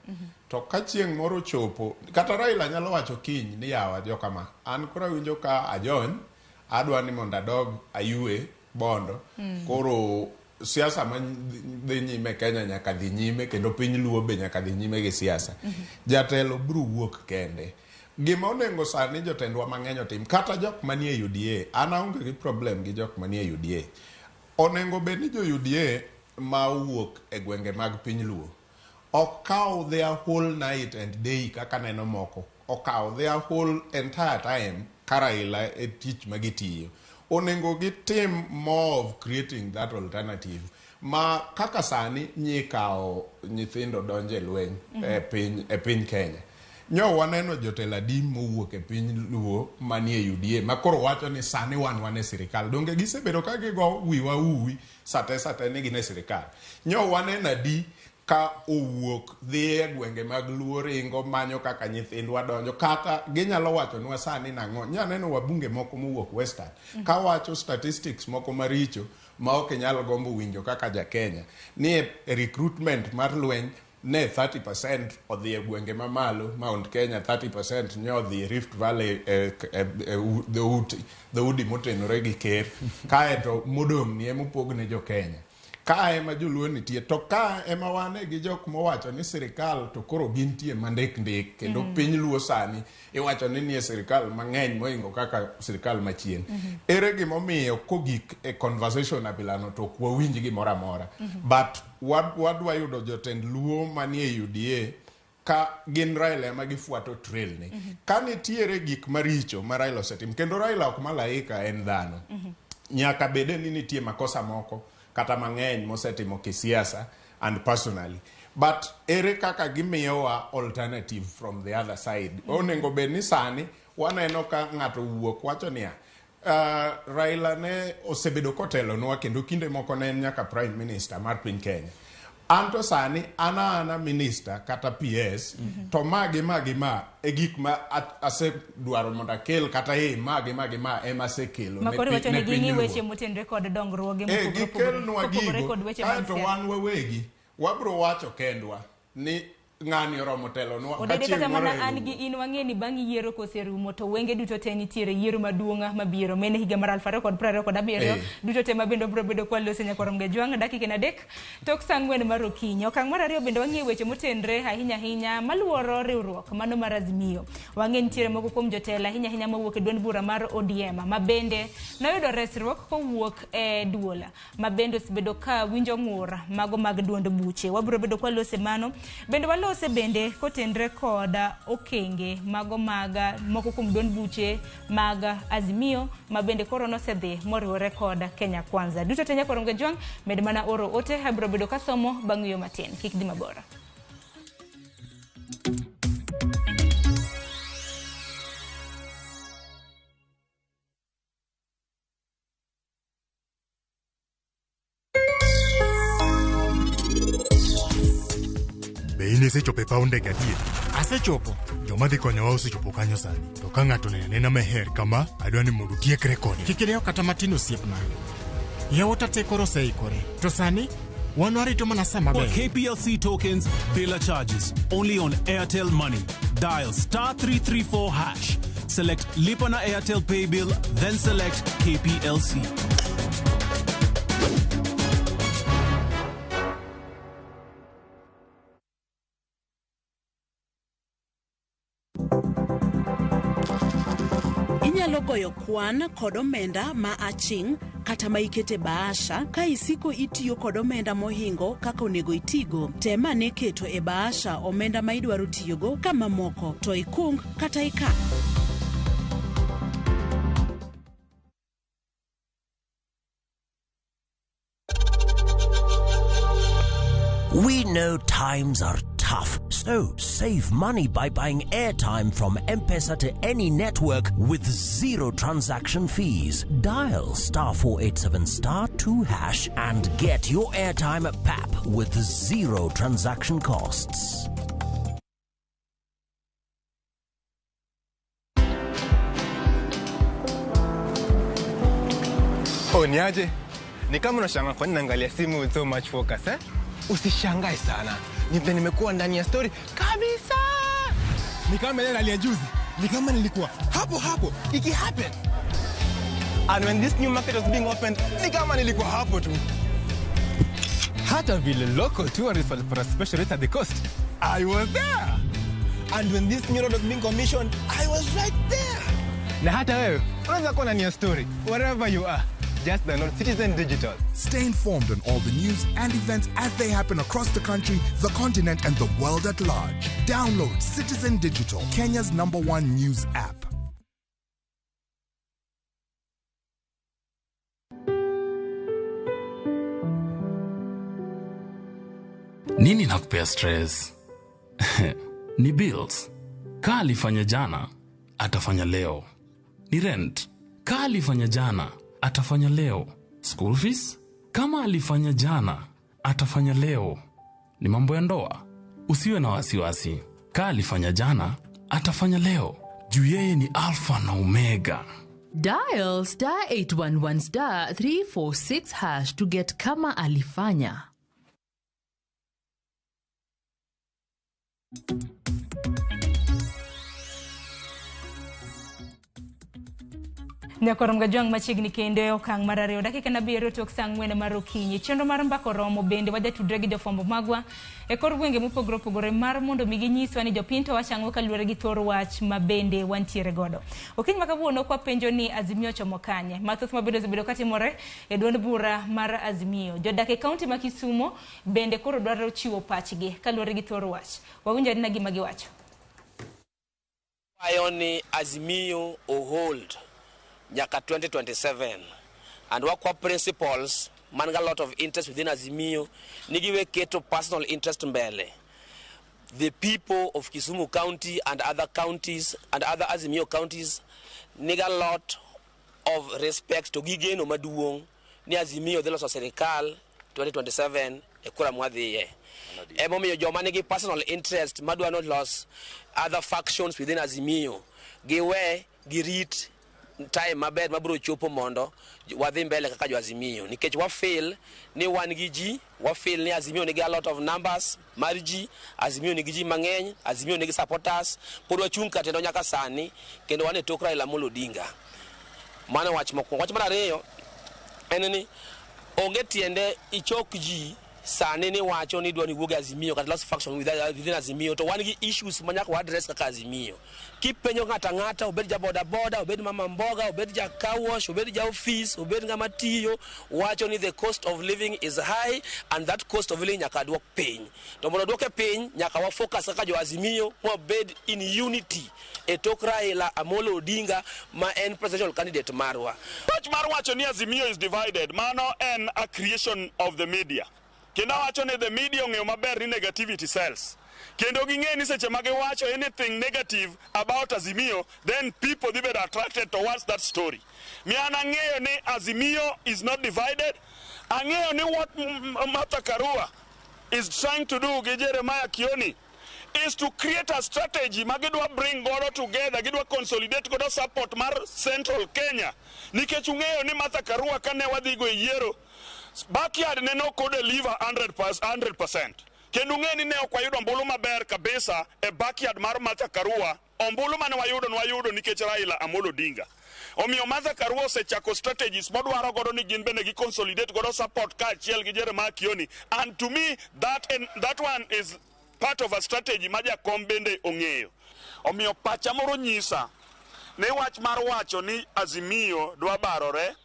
to ka chieng' moro chopo kata Raila nyalo wacho kiny ni yawa jokama an kora winjo ka ajony adwa ni mondo adog ayue bondo koro siasa dhi nyime Kenya nyaka dhi nyime kendo piny luo be nyaka dhi nyime gi siasa jatelo biro wuok kende gima onengo sani jotendwa mang'eny otim kata jok manie UDA an aonge gi problem gi jok manie UDA onengo be ni jo UDA ma wuok e gwenge mag piny luo okaw their whole night and day kaka neno moko okaw their whole entire time Raila e tich magitiyo onengo gitim more of creating that alternative ma kaka sani nyikao nyithindo donje lweny e piny Kenya nyo waneno jotelo adi mowuok e piny luo manie UDA makoro wacho ni sani wan e sirikal donge gisebedo ka gigo wiwa uwi sate ni gine sirikal nyo waneno adi ka owuok dhi e gwenge mag luo ringo manyo kaka nyithindwa donjo kata ginyalo wacho nwa sani nang'o nyaneno wabunge moko mowuok Western ka wacho statistics moko maricho ma ok nyalo gombo winjo kaka ja Kenya ni recruitment mar lweny ne 30% odhi e gwenge mamalo Mount Kenya 30% nyodhi Rift Valley the udi motenore gi ker kaeto modong' ni emopogne jo Kenya ka ema joluo nitie to ka ema wane gi jok mowacho ni sirikal to koro gintie mandek kendo piny luo sani iwacho ni nie sirikal mang'eny moingo kaka sirikal machien ere gimomiyo kogik e conversation abilano to kwawinj gimoro amora but wadwa yudo jotend luo manie UDA ka gin Raila ema gifuato trail ni ka nitiere gik maricho ma Raila osetim kendo Raila ok malaika en dhano nyaka bede ni nitie makosa moko kata mang'eny mosetimo kisiasa and personally but ere kaka gimiyowa alternative from the other side onengo be ni sani waneno ka ng'ato wuok wacho niya Raila ne osebedo kotelo nwa kendo kinde moko ne nyaka prime minister mar piny Kenya anto sani ana minister kata PS to magi ma e gik ma ase dwaro mondo akel kata magi ma ema sekelo ne makoro wacho ni gini weche motenre kod dongruoge mopogore kod weche mag to wan wawegi wabro wacho kendwa ni ng'ani Oromo telo nwa odede kata mana an gi in wang'eni bang' yiero koserumo to wenge duto te nitiere yiero maduong'a mabiro mene higa mar 2027 duto te mabendo bro bedo kwa lose nyaka romge jwang' dakika na dek tok sangwen mar okinyi okang' mar ariyo bende wang'e weche motenre ahinya maluoro riwruok mano mar Azimio wang'e nitiere moko kuom jotelo ahinya mawuok e duond bura mar ODM mabende noyudo resruok kowuok e duola mabende osebedo ka winjo ng'ur mago mag duond buche wabro bedo kwa lose mano bende olose bende kotenre koda okenge mago maga moko kuom duond buche maga Azimio mabende koro nosedhi moriwore koda Kenya Kwanza. Duto te nyakoro ngejwang med mana oro ote habro bedo kasomo bang'yo matin. Kik di mabora. Beine sechope paunde gadie. Asechopo. Joma dhi konyowa osechopo kanyo sani. To ka ng'ato nena meher kama, adwa ni mondo tiek rekodi. Kikileo kata matin osiepna. Yawota tekoro seikore. To sani, wanwarito mana sama For be. KPLC tokens, Bela charges. Only on Airtel Money. Dial *334#. Select Lipana Airtel Pay Bill, then select KPLC. Inyalo goyo kwan kod omenda ma aching kata ma ikete bahasha ka isiko itiyo kod omenda mohingo kaka onego itigo. Tema ne keto e bahasha omenda ma idwaro tiyogo kama moko to ikung kata ika. We know times are tough, so save money by buying airtime from M-Pesa to any network with zero transaction fees. Dial *487*2# and get your airtime PAP with zero transaction costs. Niaje? Ni kama unashangaa kwa nini naangalia simu with so much focus, eh? Usishangae sana. Nimekuwa ndani ya story kabisa. Ni kama ile nalia juzi. Ni kama nilikuwa hapo iki happen. And when this new market was being opened, ni kama nilikuwa hapo tu. Hata vile local tourists for a special rate at the coast, I was there. And when this new road was being commissioned, I was right there. Na hata wewe, unaweza kuwa ndani ya story wherever you are. Just download Citizen Digital. Stay informed on all the news and events as they happen across the country, the continent, and the world at large. Download Citizen Digital, Kenya's #1 news app. Nini nakupea stress? Ni bills. Kaa alifanya jana, atafanya leo. Ni rent. Kaa alifanya jana, atafanya leo. School fees? Kama alifanya jana, atafanya leo. Ni mambo ya ndoa. Usiwe na wasiwasi. Kaa alifanya jana, atafanya leo. Juu yeye ni alpha na omega. Dial *811*346# to get kama alifanya. Nyakoro mgajwang machigni kende okang marariyo dakika na biro tok sang'wene mar okinyi. Chenro mar Mbaka Oromo bende wajatudre gi jofwambo magwa e kor gwenge mopogore opogore mar mondo mi ginyiswa ni jopiny to wachang'o kaluwore gi thor wach ma bende wantiere godo. Okinyi ma kawuono kwapenjo ni Azimio ochomo kanye. Mathoth mabedo osebedo katimore e duond bura mar Azimio. Jodak e kaunti ma Kisumo bende koro dwaro chiwo pachgi kaluwore gi thor wach. Wawinjo na gima giwacho. Ayoni Azimio o hold nyaka 2027 and wakwa principles man got a lot of interest within Azimio nigiwe keto personal interest mbele. The people of Kisumu County and other counties and other Azimio counties niga lot of respect to gigeno maduong ni Azimio de loso serikal 2027 ekura mwadhiye. Emomiyo joma nigi personal interest madwa no loss other factions within Azimio giwe girit time mabed mabro chopo mondo wadhi mbele kaka jo Azimio nikech wa feel ni wan gi ji wa feel ni Azimio nigi a lot of numbers marji Azimio nigi ji mang'eny Azimio nigi supporters pod wachung' katendo nyaka sani kendo wan e tok Raila Amolo Odinga. Mano wach mokwongo. Wach mar ariyo en ni onge tiende ichok ji sani ni wacho ni dwani wuog Azimio kata lost faction within Azimio to wan gi issues manyaka wa address kaka Azimio. Kipenjo ng'ata obed ja boda boda, obed mama mboga, obed ja car wash, obed ja office, obed ng'ama tiyo, wacho ni the cost of living is high and that cost of living nyaka duok piny. To mondo duoke piny nyaka wa focus kaka jo Azimio wabed in unity e tok Raila Amolo Odinga ma en presidential candidate marwa. Wach mar wacho ni Azimio is divided, mano en a creation of the media. Kendo wacho ni the media ong'eyo maber ni negativity sells. Kendo ging'e ni seche mage wacho anything negative about Azimio, then people they get attracted towards that story. Mi an ang'eyo ni Azimio is not divided. Ang'eyo ni what Martha Karua is trying to do gi Jeremiah Kioni is to create a strategy magidwa bring godo together, gidwa consolidate godo support mar Central Kenya. Nikech ung'eyo ni Martha Karua kane wadhigo yiero, backyard ne no ko deliver 100%. Kendo ng'e ni ne ok wayudo ombulu maber kabisa e backyard mar Martha Karua. Ombulu mane wayudo nikech Raila Amolo Odinga. Omiyo Martha Karua osechako strategies modwaro godo ni gin bende gi consolidate godo support ka achiel gi Jeremiah Kioni. And to me that one is part of a strategy ma jakom bende ong'eyo. Omiyo pacha moro nyisa ne wach mar wacho ni Azimio dwa barore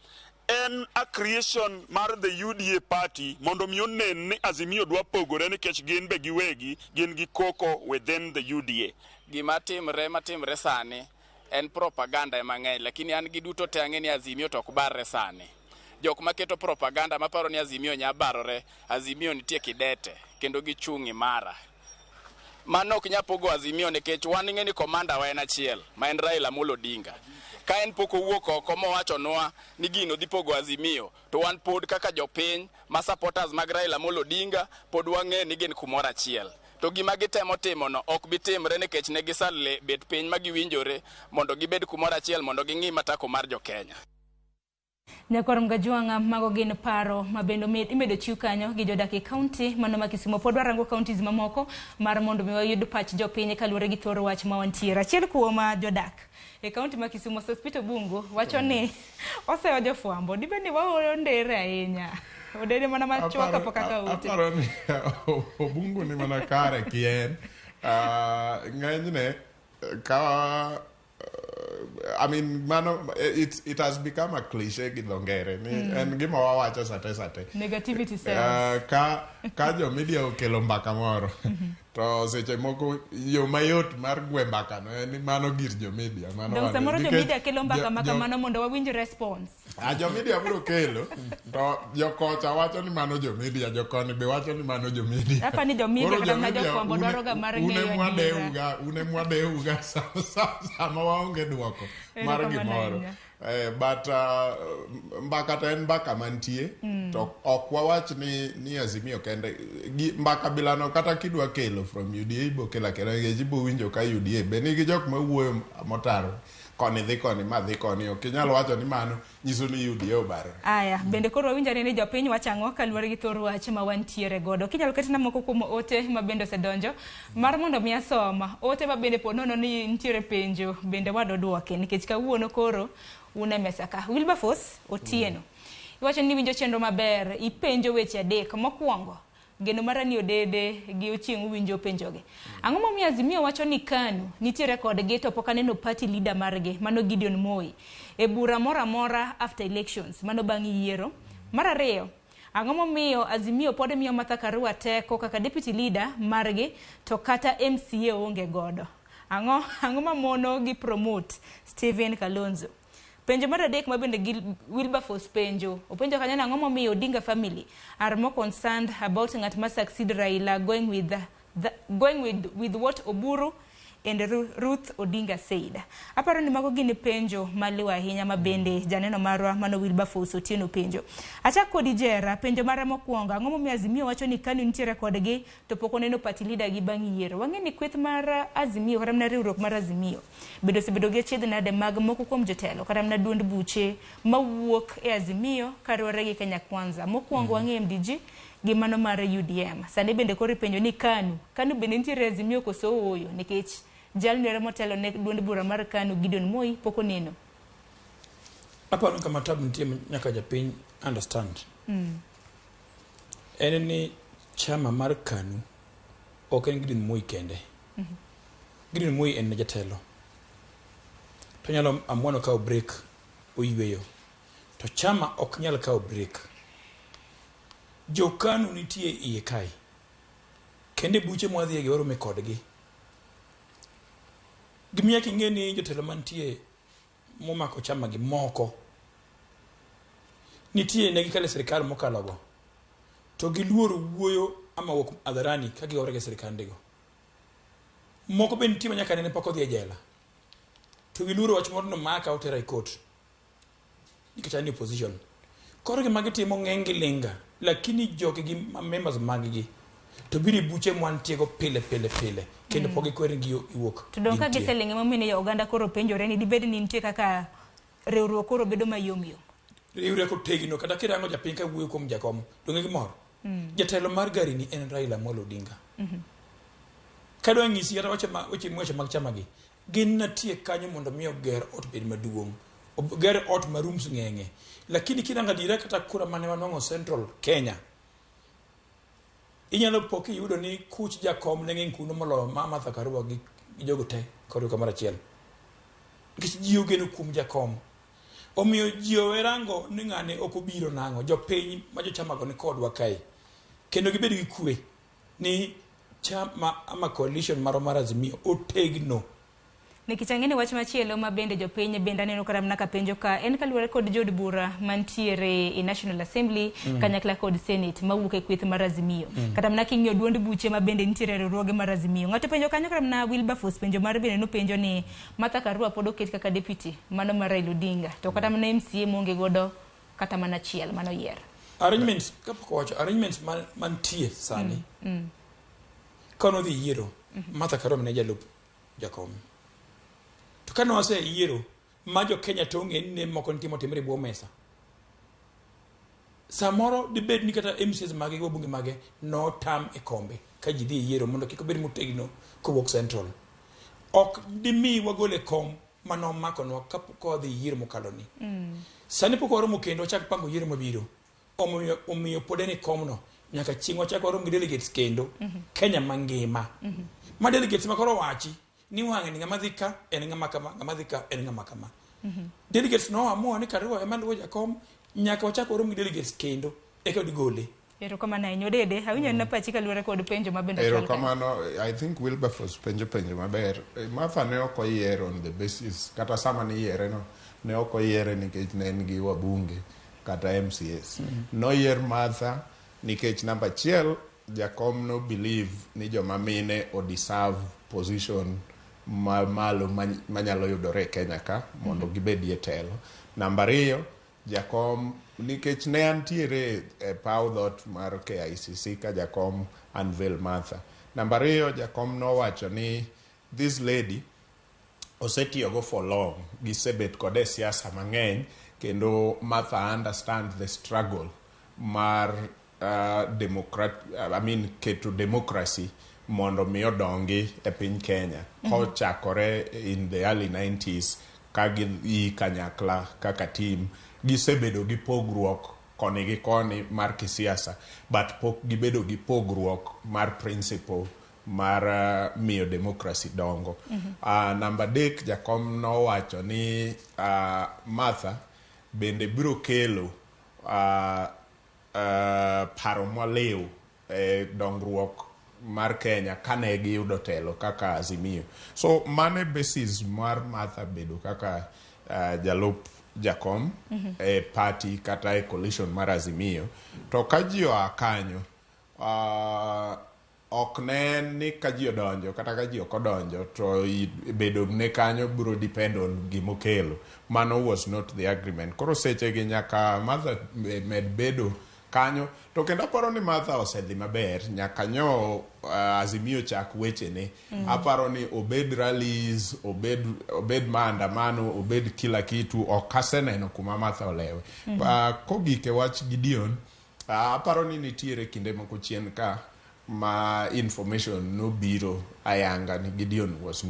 en a creation mar the UDA party mondo mi onen ni Azimio dwa pogore nikech gin be giwegi gin gi koko within the UDA. Gima matimre sani en propaganda mang'eny, lakini an gi duto te ang'e ni Azimio to ok barre sani. Jok maketo propaganda maparo ni Azimio nya barore, Azimio nitie kidete kendo gichung' imara. Mano ok nya pogo Azimio nikech wan ng'e ni komanda wa en achiel ma en Raila Amolo Odinga. Ka en pok owuok oko mowacho nwa ni gino dhi pogo Azimio, to wan pod kaka jopiny ma supporters mag Raila Amolo Odinga pod wang'e ni gin kumoro achiel. To gima gitemo timono ok bi timre nikech ne gisale bet piny ma giwinjore mondo gibed kumoro achiel mondo ging'i matako mar jo-Kenya. Nyakor Mgajwanga mago gin paro mabendo imedo chiw kanyo gi jodak e county mano ma Kisumo. Pod warango counties mamoko mar mondo mi wayud pach jopiny kaluwore gi thoro wach ma wantiere. Achiel kuom jodak e county ma Kisumo, Sospito Bungu, wacho ni oseyo jofwambo dibe ni waoro ndere ahinya. Odede mana machuaka poka ka ute. Aparo ni Bungu ni mana kare kien. Ng'enyne ka I mean, it has become a cliche gi dhongere ni en gima wawacho sate. Negativity sells. Ka jo media okelo mbaka moro to seche moko yo mayot mar gwe mbaka no en mano gir jo media mano. Donc samoro jo media kelo mbaka mano mondo wawinj response. Jo media biro kelo to jokocha wacho ni mano jo media, jokoni be wacho ni mano jo media. Hapa ni jo media kata na jofwambo dwaro ga mar ng'eyo. Une mwadeuga sama waonge duoko mar gimoro. But mbaka to en mbaka mantie to ok wawach ni Azimio kende mbaka bilano kata kidwa kelo from UDA ibo kela ibo winjo ka UDA be nigi jok ma wuoyo motaro koni dhi koni ma dhi koni ok inyalo wacho ni mano nyiso ni UDA obaro. Aya bende koro winjore ni jopiny wachang'o kaluwore gi thoro wach ma wantiere godo. Kinyalo ketina moko kuom ote ma bende osedonjo mar mondo mi asoma ote ma bende ponono ni ntiere penjo bende wadoduoke nikech kawuono koro una mesa ka Wilberforce Otieno. Iwacho ni winjo chenro maber ipenjo weche adek. Mokwongo geno marani odede gi ochieng' winjo penjoge. Ang'o momiyo Azimio wacho ni KANU nitiere kodgi to pok aneno party leader margi mano Gideon Moi e bura mora after elections mano bang' yiero. Mar ariyo, ang'o momiyo Azimio pod miyo Martha Karua teko kaka deputy leader margi to kata MCA onge godo. Ang'o mamono gi promote Stephen Kalonzo. Penjo mar adek ma bende Wilberforce penjo. Openjo kanyo na ang'o momiyo Odinga family are more concerned about ng'at ma succeed Raila going with what Oburu and Ruth Odinga said. Aparo ni mago gini penjo maliwa ahinya ma bende janeno marwa mano Wilberforce Otieno penjo. Achak kodi jera penjo mara mokwongo ang'o momiyo Azimio wacho ni KANU nitiere kodgi to pok oneno party leader gi bang' yiero. Wang'e ni kweth mar Azimio kata mana riwruok mar Azimio bedo gi achiedh nade mag moko kuom jotelo kata mana duond buche mawuok e Azimio karuwore gi Kenya Kwanza. Mokwongo wang'e MDG gi mano mar UDM. Sani bende kori penjo ni KANU bende nitiere Azimio koso oyo nikech jalnere motelo ne duond bura mar KANU Gideon Moi poko neno. Aparo kama tabu nitie nyaka japiny understand. En ni chama mar KANU ok en Gideon Moi kende. Gideon Moi en jatelo. To nyalo amwono kao break oyweyo. To chama ok nyal kao break. Jo KANU nitie iye kai. Kende buche mwadhi gi orome kodgi. Gimiya kinge ni jotelo mantie momako chama gi moko. Nitie negi kale serikal mokalogo. To giluoro wuoyo ama wok adharani ka giore gi serikandego. Moko be nitie manyaka nene pok odhi e jela. To giluoro wach moro no maka otera e court. Nikech ni opposition. Koro gima gitimo ng'eny gi linga, lakini joke gi members maggi to biri buche mwantiego pile. Kendo pok gikwere gi iwuok. To donka giselinge momine ya oganda koro penjore ni dibed ni nitie kaka riwruok koro bedo mayomyo. Riwruok otegno kata kirango japiny ka wuoyo kuom jakom. Donge gimoro. Jatelo mar gari ni en Raila Amolo Odinga. Kadwa ng'isi kata weche mag chama gi. Gin natie kanyo mondo miyo ger ot bed maduong'. Ger ot marooms ng'eng'e. Lakini kiranga dira kata kura mane wanong'o Central Kenya. Inyalo poki yudo ni kuch jakom ne ng'eny kuno molo Martha Karua gi jogo te kod kamara achiel. Nikech ji ogeno kuom jakom. Omiyo ji owerango ni ng'ane ok obiro nang'o. Jopiny ma jochamago ni kodwa kae. Kendo gibed gi kwe ni chama ama coalition mar Azimio otegno. Nikitangene wach machielo ma bende jopiny bende aneno karamna ka penjo ka en kaluwore kod jod bura mantiere e National Assembly kanyakla kod Senate mawuok e kweth mar Azimio. Kata mna king'iyo duond buche ma bende nitiere riwruoge mar Azimio. Ng'ato penjo kanyo karamna Wilberforce penjo mar bende no penjo ni Martha Karua pod oket kaka deputy mano mar Raila Odinga. To kata mna MCA monge godo kata mana chiel mano yier. Arrangements kapok wacho arrangements mantie sani. Kono dhi yiero Martha Karua ne jalup jakom. To kano ase yiero majo Kenya tonge ne moko ntimo timre bo mesa. Samoro dibed ni kata MCs mage go bunge mage no tam e kombe ka ji dhi yiero mondo kik obed motegno ko wok Central. Ok dimi wagole kom mano mako no kapoko dhi yiero mokalo ni. Sani pok Oromo kendo chak pango yiero mabiro. Omiyo podeni komno nyaka chingwa chak Oromo delegates kendo Kenya mangima. Ma delegates makoro wachi ni wange ni ngamadhika en ngamakama ngamadhika en ngamakama. Delegates no amua ni Karua emanduo jakom nyaka wachak Oromo delegates kendo eka digole. Ero kama na inyodede hawinyo na pachi kaluwore kod penjo mabende ero kama no I think Wilberforce penjo maber. Martha ne ok oyiero on the basis kata sama ni yiere no ne ok oyiere nikech ne en gi wabunge kata MCS. No yier Martha nikech namba achiel jakom no believe ni joma mine o deserve position malo manyalo yudore Kenya ka mondo gibedie telo. Namba 2 jakom nikech ne antiere e paw dhot mar KICC ka jakom unveil Martha. Namba 2 jakom no wacho ni this lady osetiyogo for long gisebet kode siasa mang'eny kendo Martha understand the struggle mar keto democracy mondo mi odongi e piny Kenya. Kochakore in the early 90s kagi kanyakla kaka team gisebedo gi pogruok koni gi koni mar kisiasa but pok gibedo gi pogruok mar principle mar miyo democracy dongo. Namba 3 jakom no wacho ni Martha bende biro kelo paro maliw dongruok mar Kenya kane giyudo telo kaka Azimio. So mane basis mar Martha bedo kaka jalup jakom party kata coalition mar Azimio. To ka ji akanyo ok ne ni ka ji odonjo kata ka ji ok odonjo to bedo ne kanyo biro depend on gimokelo. Mano was not the agreement. Koro seche gi nyaka Martha med bedo kanyo to kendo aparo ni Martha osedhi maber nyaka nyo Azimio chak weche ne. Aparo ni obed rallies obed maandamano obed kila kitu okaseneno kuma Martha olewe. Kogike wach Gideon aparo ni nitiere kinde moko chien ka ma information no biro ayanga ni Gideon was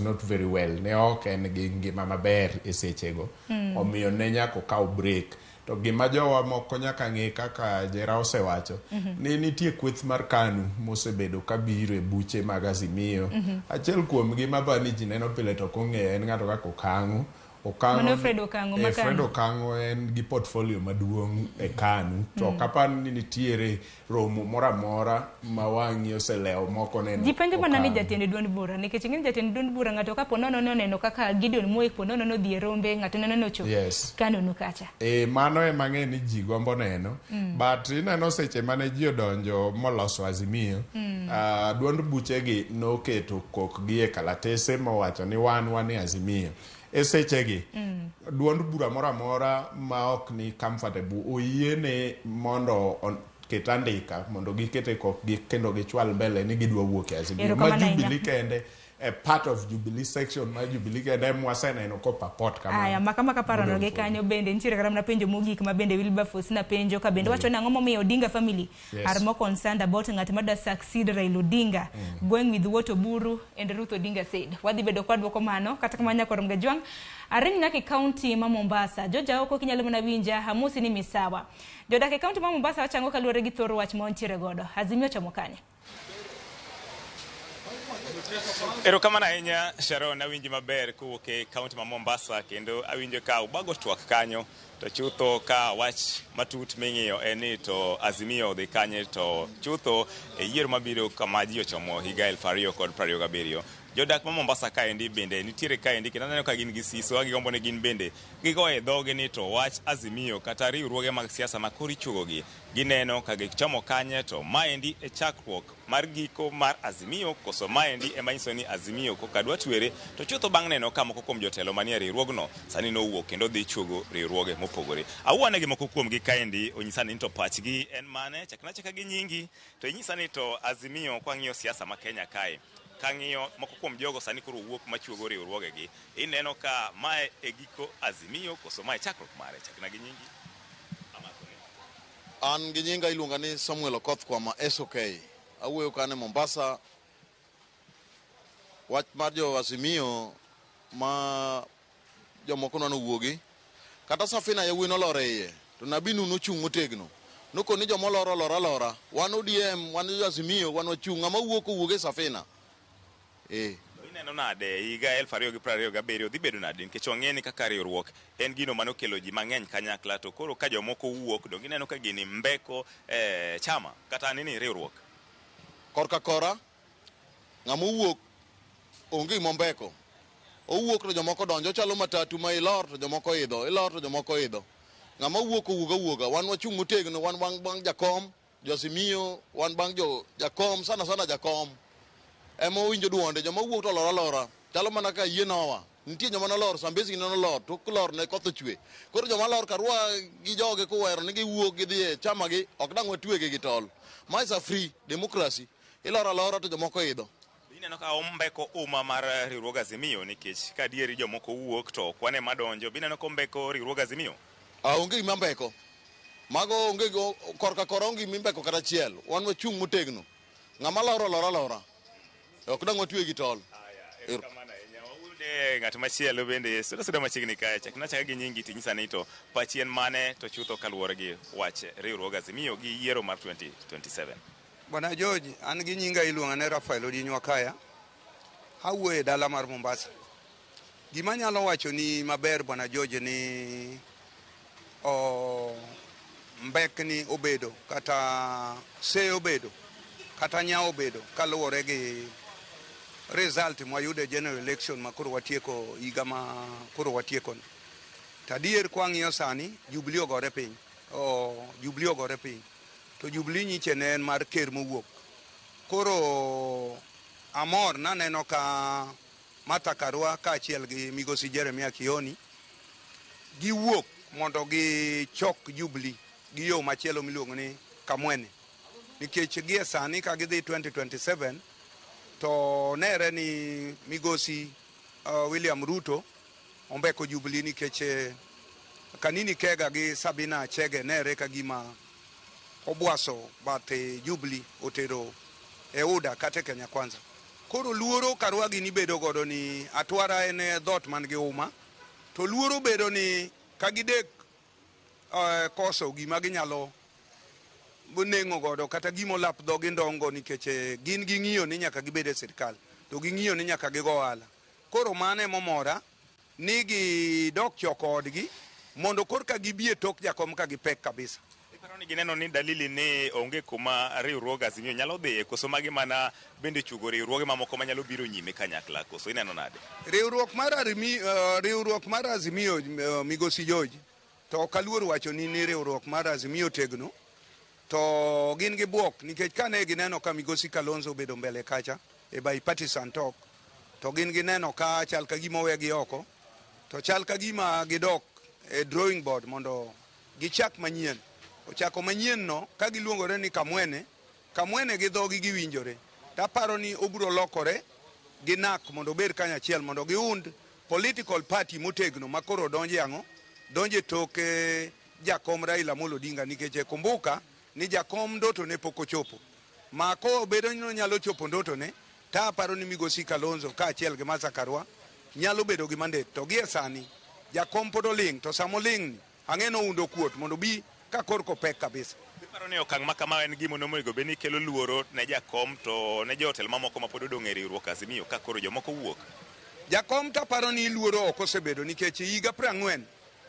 not very well. Ne ok en gi ngima maber e sechego. Omiyo ne nyako kaw break. to gima jowa moko nyaka ng'e kaka Jera osewacho ni nitie kweth mar KANU mosebedo kabiro e buche mag Azimio. Achiel kuom gima bani ji neno pile to kong'e en ng'ato kaka Okango Fred Okango en gi portfolio maduong' e KANU to kapan ni nitiere romo moramora ma wang'i oseleo moko neno. Ji penjo mana ni jatend duond bura nikech ng'eni jatend duond bura ng'ato kapo nono neno kaka Gideon Moi po nono dhi e rombe ng'ato nono cho KANU no kacha. Mano ema ng'e ni ji gombo neno but ineno seche mane ji odonjo moloso Azimio duond buchegi noketo kokgi e kalatese mowacho ni wan e Azimio. Esechegi duond bura moramora ma ok ni comfortable oyiene mondo ket andika mondo gikete kokgi kendo gichwal mbele ni gidwa wuok e Azimio. Ma Jubilee kende a part of Jubilee section ma Jubilee kende mwaseneno ko papot kama. Aya maka parono gi kanyo bende nitiere kata na penjo mogik ma bende Wilberforce na penjo ka bende wacho nang'o momiyo Odinga family are more concerned about ng'at ma da succeed Raila Odinga going with what Oburu and Ruth Odinga said. Wadhi bedo kwa dwoko mano kata kama nyako romga jwang ariny nake county ma Mombasa joja oko kinyalo mana winja hamusi ni misawa jodake county ma Mombasa wachango kaluore gi thoro wach ma ontiere godo Azimio chomo kanye. Erokamano ahinya Sharon, awinji maber kowuok e kaunti ma Mombasa kendo awinjo ka ubago twak kanyo to chutho ka wach matut ming'iyo en ni to Azimio dhi kanye to chutho e yiero mabiro kama ji ochomo higa 2027. Jodak ma Mombasa kaendi bende nitiere kaendi kendo aneno ka gin gi siso gigombo ne gin bende gigo e dhoge ni to wach Azimio kata riwruoge mag siasa ma kori chugogi gineno ka gichomo kanye to maendi e chakruok mar giko mar Azimio koso maendi ema nyiso ni Azimio koka dwa twere to chutho bang' neno ka moko kuom jotelo manie riwruogno sani nowuok kendo dhi chugo riwruoge mopogore. Awuone gi moko kuom gi kaendi onyisa ni to pachgi en mane chakna gi nyingi to inyisa ni to Azimio kwang'iyo siasa ma Kenya kae kang'iyo moko kuom jogo sani koro wuok machuogo riwruogegi ineno ka mae e giko Azimio koso mae chakruok mare chakna gi nyingi. An gi nyinga iluonga ni Samuel Okoth Kwama SOK awuoyo kane Mombasa. Wach mar jo Azimio ma jomoko nono wuogi kata Safina yawuoyi nolore iye to Nabinu nochung' motegno nokoni jomoloro lora wan ODM wan jo Azimio wan wachung' ng'ama wuoge Safina. Ineno nade higa 2027 dhi bedo nade nikech wang'eni kaka riwruok en gino mano kelo ji mang'eny kanyakla to koro ka jomoko wuok dong ineno ka gini mbeko chama kata nini riwruok korka kora ng'ama wuok onge mombeko owuok to jomoko donjo chalo matatu ma ilor to jomoko idho ng'ama wuok owuoga wan wachung' motegno wan bang' jakom jo Azimio wan bang' jo jakom sana jakom ema winjo duonde joma wuok to lora chalo mana ka yienowa nitie joma nolor Sambesi nolor to klor ne koth chwe koro joma lor karwa gi joge kuwero ni giwuok gidhi e chama gi ok dang' watwege gi tol ma is a free democracy ilora to jomoko idho. Ineno ka ombeko uma mar riwruog Azimio nikech ka dieri jomoko wuok to kwane madonjo bineno ko mbeko riwruog Azimio onge gima mbeko mago onge korka kora onge mimbeko kata chiel wan wachung' motegno ng'ama lora ok dang' watwe gi tol. Ng'at machielo bende suda machiegni kae chakna gi nyingi tinyisa ni to pachien mane to chutho kaluwore gi wach riwruog Azimio gi yiero mar 2027. Bwana George, an gi nyinga iluonga ne Rafael Odinywa kaya awuoyo e dala mar Mombasa. Gima nyalo wacho ni maber Bwana George ni mbekni obedo kata se obedo kata nya obedo kaluwore gi result mwayude general election ma koro watieko higa ma koro watieko. Tadier kwang'iyo sani Jubilee ogore piny to Jubilee nyiche ne en mar ker mowuok. Koro amor naneno ka Martha Karua kaachiel gi migosi Jeremiah Kioni giwuok mondo gichok Jubilee gi yo machielo miluongo ni Kamwene nikech gie sani ka gidhi 2027 to nere ni migosi William Ruto ombeko Jubilee nikech Kanini Kega gi Sabina Chege nere ka gima obwaso bathe Jubilee otero e UDA kata Kenya Kwanza. Koro luoro Karua gini bedo godo ni atwara en dhot man gi uma to luoro bedo ni kagidek koso gima ginyalo nengo godo kata gimo lap dhogi ndongo nikech gin ging'iyo ni nyaka gibed e sirkal to ging'iyo ni nyaka gigo ohala. Koro mane momora ni gidok choko odgi mondo korka gibie tok jakom ka gipek kabisa. Iparo ni gineno ni dalili ni onge kuma riwruog Azimio nyalo dhiye koso magi mana bende chugo riwruoge mamoko manyalo biro nyime kanyakla koso ineno nade? Riwruok mar Azimio Migosi George to kaluor wacho ni riwruok mar Azimio tegno to gin gi buok nikech kane gineno ka Migosi Kalonzo obedo mbele kacha e bipartisan talk to gin gineno ka chal ka gima owegi oko to chal ka gima gidok e drawing board mondo gichak manyien. Ochako manyien no ka giluongore ni kamwene gi dhogi giwinjore. Taparo ni obro lokore ginak mondo obed kanyachiel mondo giund political party motegno makoro donje toke jakom Raila Amolo Odinga nikech kumbuka ni jakom Ndoto ne pok ochopo. Mako bedo ni nyalo chopo Ndoto ne taparo ni Migosi Kalonzo kaachiel gi Martha Karua nyalo bedo gi mandet to gie sani jakom pod oling to samoling ni ang'eno undo kuot mondo bi ka korko pek kabisa. Iparo ni okang' ma kama en gimo nomoigo be ni kelo luoro ne jakom to ne jotelo mamoko ma pod odong' e riwruok Azimio ka koro jomoko wuok? Jakom taparo ni luoro ok osebedo nikech higa 40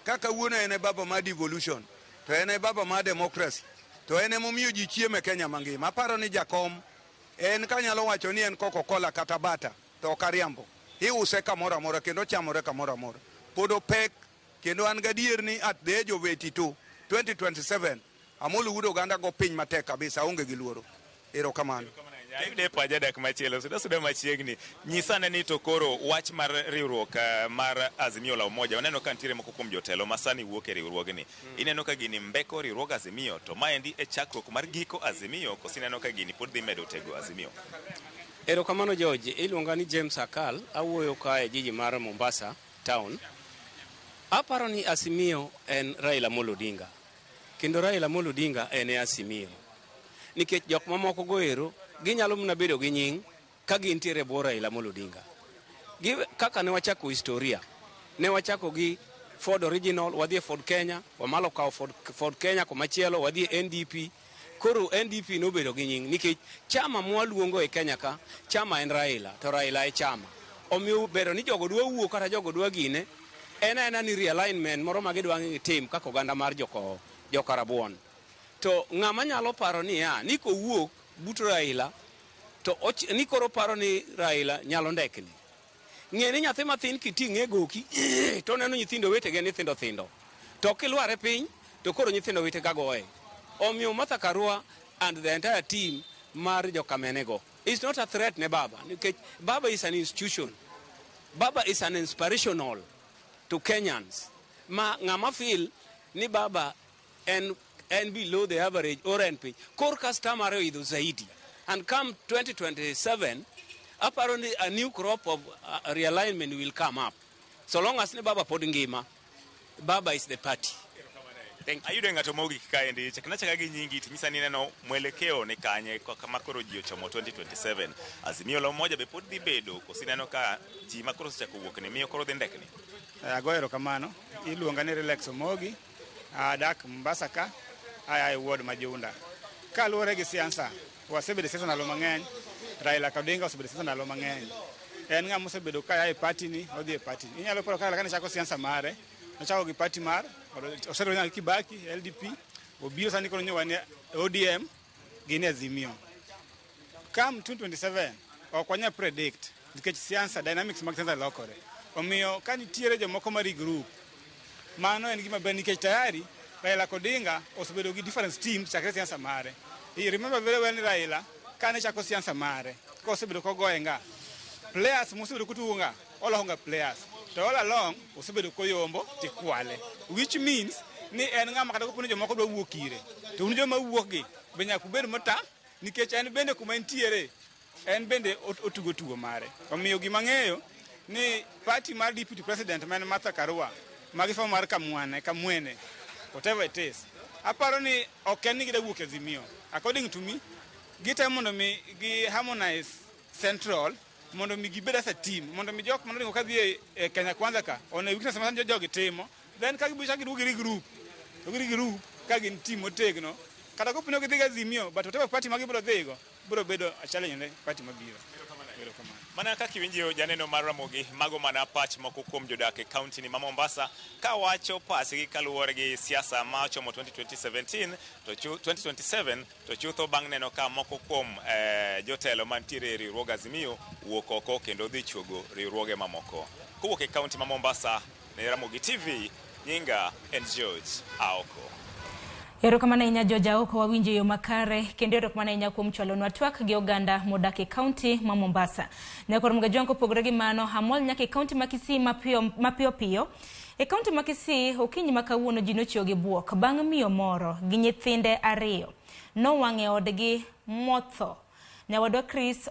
kaka wuono en e baba mar devolution to en e baba mar democracy to en emomiyo ji chiemo e Kenya mangima. Aparo ni jakom en kanyalo wacho ni en Coca-Cola kata bata to ok ariambo. Iuse kamoro amora kendo chamore kamoro amora. Pod opek kendo an gadier ni at the age of 82 2027 Amolo wudo ganda go piny matek kabisa onge gi luoro. Erokamano. Ayude paja dak machielo suda machiegni nyisane ni to koro wach mar riwruok mar Azimio la Umoja oneno ka ntiere moko kuom jotelo masani wuok e riwruogni. Ineno ka gini mbeko riwruog Azimio to maendi e chakruok mar giko Azimio koso ineno ka gini pod dhi medo tego Azimio? Erokamano George, iluonga ni James Akal, awuoyo ka e jiji mar Mombasa town. Aparo ni Azimio en Raila Amolo Odinga kendo Raila Amolo Odinga en e Azimio nikech jok mamoko goero ginyalo mna bedo gi nying ka gintiere bwo Raila Amolo Odinga. Kaka ne wachako historia, ne wachako gi Ford Original, wadhi e Ford Kenya, wamalo kawo Ford Kenya komachielo, wadhi e NDP. Koro NDP nobedo gi nying nikech chama mwaluongo e Kenya ka chama en Raila to Raila e chama. Omiyo bedo ni jogo dwa wuok kata jogo dwa gine en ni realignment moro ma gidwa tim kaka oganda mar joka rabuon. To ng'ama nyalo paro ni kowuok but Raila to ni koro paro ni Raila nyalo ndekni. Ng'e ni nyathi mathin kiting'e goki to neno nyithindo wetege nyithindo thindo to kilware piny to koro nyithindo wetega goe. Omiyo Martha Karua and the entire team mar jokamenego is not a threat ne Baba because Baba is an institution. Baba is an inspirational to Kenyans. Ng'ama feel ni Baba and below the average or NP kor customer idho zaidi, and come 2027 apparently a new crop of realignment will come up so long as ni Baba pod ngima. Baba is the party. Ayudo ng'ato mogik kaendi chakinachaga gi nyingi tinyisa ni neno mwelekeo ni kanye kama koro ji ochomo 2027 Azimio la Umoja be pod dhi bedo koso ineno ka ji makoro sechako wuok ni miyo koro dhi ndekni? Agoero kamano, iluonga ni Relax Omogi, dak Mombasa ka, aya ward Majunda. Kaluwore gi siasa, wasebedo siasa ndalo mang'eny, Raila Odinga osebedo siasa ndalo mang'eny. En ng'ama osebedo ka aya e party ni, odhi e party. Inyalo paro ka Raila chako siasa mare, nochako gi party mar osero nyal Kibaki LDP, obiro sani koro nyowa ni ODM gini Azimio. Come 2027 ok wanya predict nikech siasa dynamics mag siasa lokore. Omiyo ka nitiere jomoko mari group mano en gima ber nikech tayari Raila Odinga osebedo gi different teams chakre siasa mare. You remember very well ni Raila kane chako siasa mare ko osebedo kogoye nga players mosebedo kutuonga olahonga players to all along osebedo koyombo tikwale, which means ni en ng'ama kata koponi jomoko dwa wuok ire to un joma wuok gi be nyaka ubed mota nikech en bende kuma entiere en bende otugo mare. Omiyo gima ng'eyo ni party mar deputy president man Martha Karua magifo mar kamwene whatever it is, aparo ni ok en ni gida wuok Azimio. According to me gita mondo mi gi harmonize central mondo mi gibed as a team mondo mi jok mondo ka dhi e Kenya kwanza ka on weakness ma jogi timo then ka gibucha giduogi group to giru ka gin team motegno kata kopino gidhi Azimio, but whatever party magibro dhigo bro bedo a challenge ne party mabiro. Mana kaka iwinjo janeno mar Ramogi mago mana pach moko kuom jodak e kaunti ni ma Mombasa ka wacho pasgi kaluwore gi siasa ma ochomo 2027 to chutho bang' neno ka moko kuom jotelo mantiere e riwruog Azimio wuok oko kendo dhi chuogo riwruoge mamoko. Kowuok e kaunti ma Mombasa ne Ramogi TV, nyinga en George Aoko. Erokamano ahinya George Aoko, wawinjo yo makare kendo erokamano ahinya kuom chwalonwa twak gi oganda modak e kaunti ma Mombasa. Nyakoro mga jongo pogore gi mano hamol nyaka e kaunti ma Kisii mapiyo piyo. E kaunti ma Kisii okinyi ma kawuono ji nochio gi buok bang' miyo moro gi nyithinde 2 nowang'e odgi motho. Nyawadwa Chris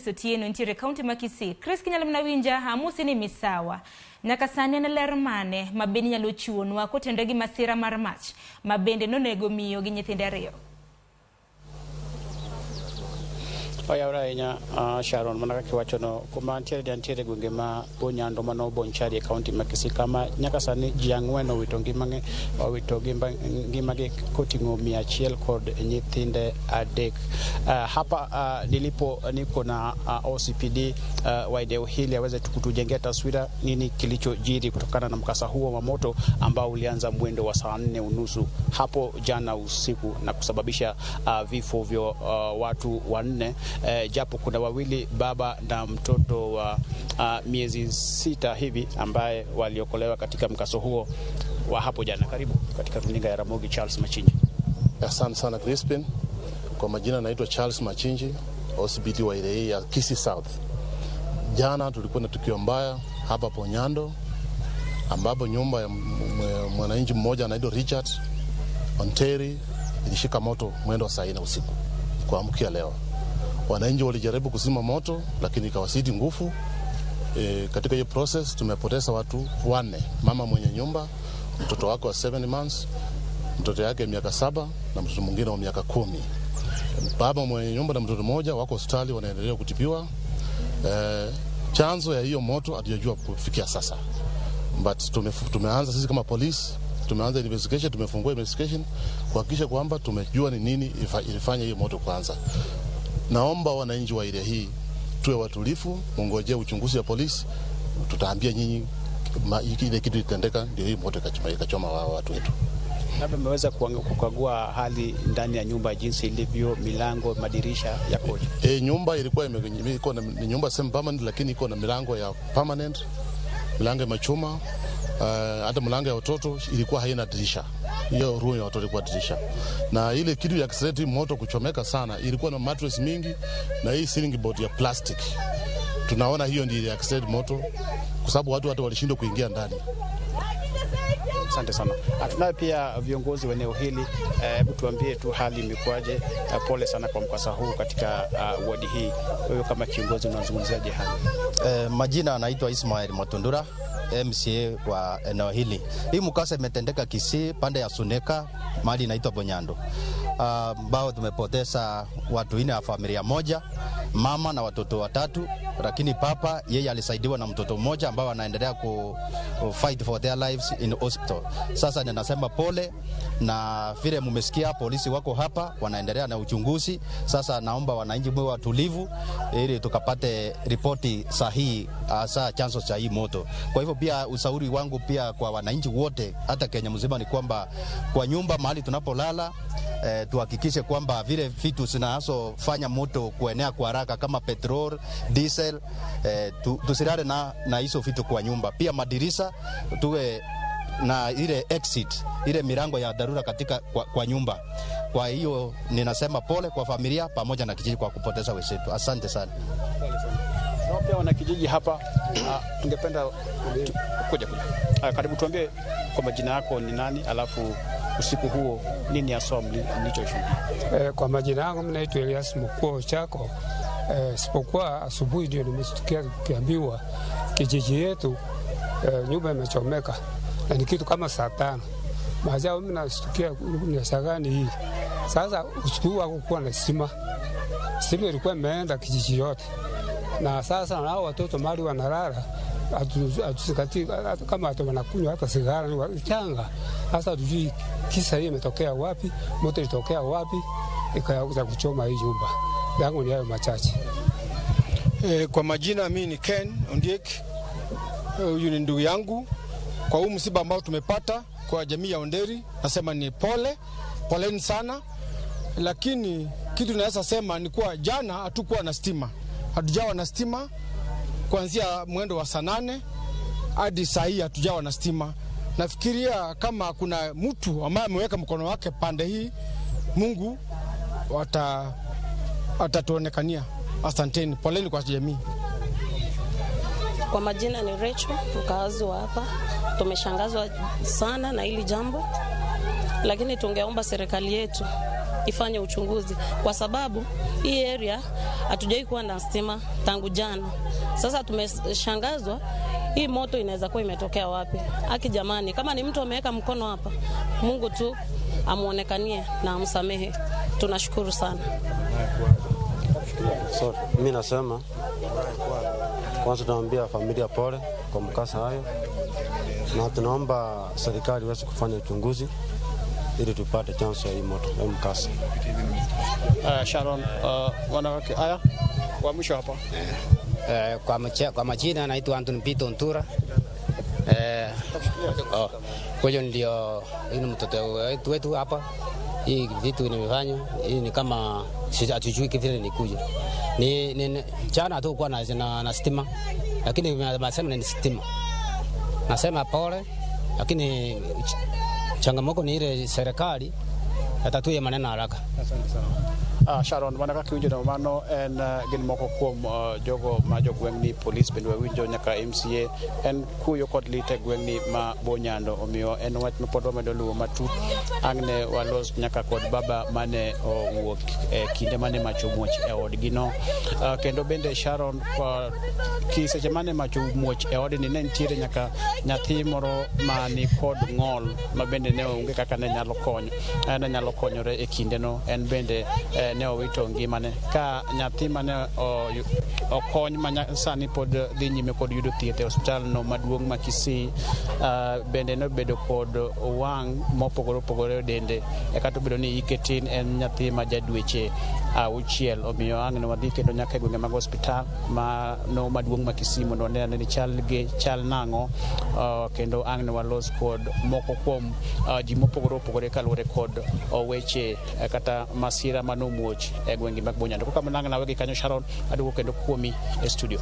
Otieno nitiere kaunti ma Kisii. Chris, kinyalo mana winja amusi ni misawa. Nyaka sani en ler mane mabende nyalo chiwonwa kotende gi masira mar mach mabende nonego miyo gi nyithinde 2? Oyawra ahinya Sharon, mana kaka iwachono kuma ntiere gwenge ma Bonyando mano Bonchari e kaunti ma Kisii kama nyaka sani ji 4 owito ngimagi koting'o 100 kod nyithinde 3. Hapa niko na OCPD wa eneo hili aweze kutujengea taswira nini kilichojiri kutokana na mkasa huo wa moto ambao ulianza mwendo wa saa 4:30 hapo jana usiku na kusababisha vifo vya watu 4. Japo kuna 2, baba na mtoto wa miezi 6 hivi ambaye waliokolewa katika mkaso huo wa hapo jana. Karibu katika runinga ya Ramogi, Charles Machinji. Asante sana Crispin. Kwa majina naitwa Charles Machinji, OCPD wa ile ya Kisii South. Jana tulikuwa na tukio mbaya hapa Bonyando ambapo nyumba ya mwananchi mmoja anaitwa Richard Onteri ilishika moto mwendo wa saa 4 usiku kuamkia leo. Wananchi walijaribu kuzima moto lakini ikawazidi nguvu. Katika hiyo process tumepoteza watu 4. Mama mwenye nyumba, mtoto wake wa 7 months, mtoto yake miaka 7 na mtoto mwingine wa miaka 10. Baba mwenye nyumba na mtoto mmoja wako hospitali wanaendelea kutibiwa. Chanzo ya hiyo moto hatujajua kufikia sasa. But tumeanza sisi kama police, tumeanza investigation, tumefungua investigation kuhakikisha kwamba tumejua ni nini ilifanya hiyo moto kwanza. Naomba wananchi wa area hii tuwe watulivu, mngojee uchunguzi wa polisi, tutaambia nyinyi ile kitu itendeka ndio hii moto ikachoma watu wetu. Labda mmeweza kukagua hali ndani ya nyumba jinsi ilivyo, milango, madirisha yakoje? Nyumba ilikuwa iko na nyumba semi permanent lakini iko na milango ya permanent, milango ya machuma, hata milango ya watoto ilikuwa haina dirisha. Hiyo room ya watoto ilikuwa dirisha. Na ile kitu ya accelerate moto kuchomeka sana ilikuwa na mattress mingi na hii ceiling board ya plastic. Tunaona hiyo ndio ya accelerate moto kwa sababu watu hata walishindwa kuingia ndani. Asante sana. Tunayo pia viongozi wa eneo hili. Hebu tuambie tu hali imekwaje? Pole sana kwa mkasa huu katika wadi hii. Wewe kama kiongozi unazungumziaje hali? Majina anaitwa Ismail Matundura, MCA wa eneo hili. Hii mkasa imetendeka Kisii pande ya Suneka, mahali inaitwa Bonyando. Ambao tumepoteza watu 4 wa familia moja, mama na watoto 3, lakini papa yeye alisaidiwa na mtoto mmoja ambao anaendelea ku fight for their lives in hospital. Sasa ninasema pole, na vile mmesikia polisi wako hapa wanaendelea na uchunguzi. Sasa naomba wananchi mwe watulivu ili tukapate ripoti sahihi hasa chanzo cha hii moto. Kwa hivyo pia ushauri wangu pia kwa wananchi wote hata Kenya mzima ni kwamba kwa nyumba mahali tunapolala tuhakikishe kwamba vile vitu zinazofanya moto kuenea kwa haraka kama petrol, diesel, tusilale na hizo vitu kwa nyumba. Pia madirisha tuwe na ile exit, ile milango ya dharura katika kwa nyumba. Kwa hiyo ninasema pole kwa familia pamoja na kijiji kwa kupoteza wenzetu. Asante sana. Pole sana. Pia wana kijiji hapa tungependa kuja. Karibu, tuambie kwa majina yako ni nani, alafu usiku huo nini hasa mlichoshuhudia? Kwa majina yangu mimi naitwa Elias Mkuu Chako. Sipokuwa asubuhi ndio nimesikia kiambiwa kijiji yetu nyumba imechomeka na ni kitu kama saa 5. Majao mimi nasikia ni sagani hii. Sasa usiku hakukuwa na stima. Stima ilikuwa imeenda kijiji yote. Na sasa nao watoto mali wanalala Hatusikati kama watu wanakunywa hata sigara ni changa. Sasa hatujui kisa hii imetokea wapi, moto ilitokea wapi ikaanza kuchoma hii nyumba. Yangu ni hayo machache. Kwa majina mimi ni Ken Ondiek. Huyu ni ndugu yangu. Kwa huu msiba ambao tumepata kwa jamii ya Onderi, nasema ni poleni sana. Lakini kitu naweza sema ni kuwa jana hatukuwa na stima. Hatujawa na stima kuanzia mwendo wa saa 8 hadi saa hii hatujawa na stima. Nafikiria kama kuna mtu ambaye ameweka mkono wake pande hii, Mungu atatuonekania. Asanteni, poleni kwa jamii. Kwa majina ni Rachel, mkaazi wa hapa. Tumeshangazwa sana na hili jambo, lakini tungeomba serikali yetu ifanye uchunguzi, kwa sababu hii area hatujai kuwa na stima tangu jana. Sasa tumeshangazwa, hii moto inaweza kuwa imetokea wapi? Aki jamani, kama ni mtu ameweka mkono hapa, Mungu tu amuonekanie na amsamehe. Tunashukuru sana. So, mimi nasema kwanza tunaambia familia pole kwa mkasa hayo, na tunaomba serikali iweze kufanya uchunguzi ili tupate chanzo ya hii moto ya mkasa. Sharon, wanawake haya wa mwisho hapa. Kwa majina naitwa Anthony Pito Ntura. Kwa hiyo ndio ni mtoto wetu hapa. Hii vitu nimefanya, hii ni kama hatujui kivile nikuja. Ni jana tu kwa na stima, lakini nasema ni stima. Nasema pole, lakini changamoto ni ile serikali atatue maneno haraka. Asante sana. Sharon, wanaka kiwinjo na mano en gin moko kuom jogo ma jogweng'ni police bende winjo nyaka MCA en kuyo kod lite gweng'ni ma Bonyando, omiyo en wach mapod wamedo luwo matut angne walos nyaka kod baba mane owuok kinde mane mach omuoch e odgino. Kendo bende Sharon, kiseche mane mach omuoch e odni ne nitiere nyaka nyathi moro mani kod ng'ol ma bende ne onge kaka ne nyalo konyore e kindeno. En bende ne owito ngimane ka nyathi mane okony sani pod dhi nyime kod yudo thieth e hospital no maduong' ma Kisii. Bende ne bedo kod wang' mopogore dende, kata bedo ni ike tin, en nyathi ma jadweche 6. Omiyo ang' ne wadhi kendo nyaka e gwenge mag hospital maduong' ma Kisii mondo ne ni chal nang'o, kendo ang' ne walos kod moko kuom ji mopogore kaluwore kod weche kata masira manomuoch e gwenge mag Bonyando. Kaka manang na wegi kanyo Sharon, adugo kendo kuomi e studio.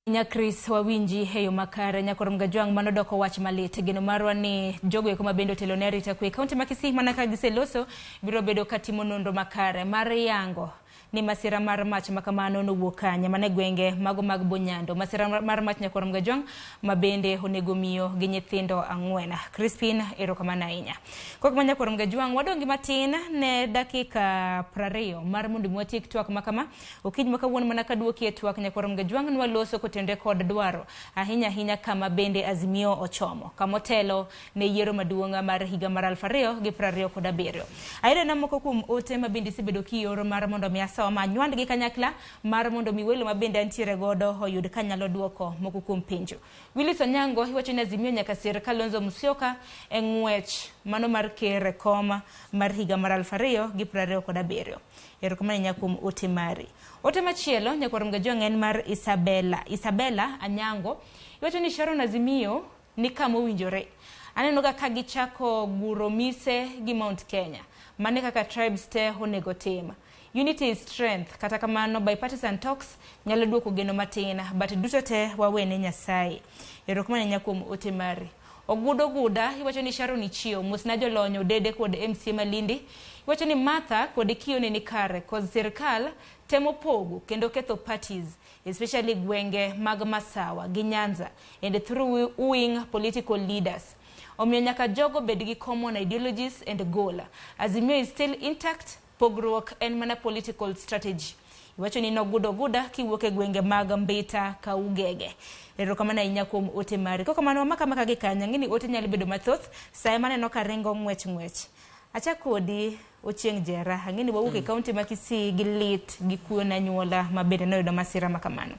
Nyakris wawinji heyo makare nyakorom gajwang manodoko wach malit geno marwa ni jogo eko mabendo teloneri takwe kaunti ma Kisii manaka giseloso biro bedo katimo nondo makare mar yango ni masira mar mach makamano nowuok kanye mane gwenge mago mag Bonyando. Masira mar mach nyakorom gajwang mabende onego miyo gi nyithindo 4. Crispin erokamana ahinya. Kok nyakorom gajwang wadongi matin ne dakika 20 mar mondo mwatiek twak makama okij makawuon manaka duoki e twak nyakorom gajwang nwaloso kotende kod dwaro ahinya kama bende Azimio ochomo kamotelo ne yiero maduonga mar higa mar 2027. Aire na moko kuom ote mabende sibedo kioro mar mondo miaso ma nywand gi kanyakla mar mondo miwelo mabende antiere godo oyud kanyalo duoko moko kuom penjo. Wilson Nyango iwacho ni Azimio nyaka sir Kalonzo Musyoka e ng'wech mano mar ker koma mar higa mar 2027. Erokamano nyakum ote mari. Ote machielo nyakorom gajwang en mar Isabella Anyango iwacho ni Sharon Azimio ni kama owinjore. Aneno ka gichako guro mise gi Mount Kenya mane kaka tribes te onego tim. Unity is strength, kata kamano bipartisan talks nyalo duoko geno matin, but duto te wawene Nyasaye. Erokamano nyakum ote mari. Oguda iwacho ni Sharon Ichio musna jolonyo dede kod MCA Malindi iwacho ni Martha kod Kione ni kare cause sirkal temo pogo kendo ketho parties especially gwenge mag Masawa gi Nyanza and through wing political leaders. Omiyo nyaka jogo bed gi common ideologies and goal. Azimio is still intact, pogruok en mana political strategy. Iwacho ni noguda kiwuok e gwenge mag Mbita ka Ugege. Erokamano ahinya kuom ote mari. Koko mano maka gi kanya ngini ote nyalo bedo mathoth sae maneno ka rengo ngwech. Acha kodi ochieng jera ngini wawuok e kaunti ma Kisii gi lit gi kuo na nyuola mabende noyudo masira makamano.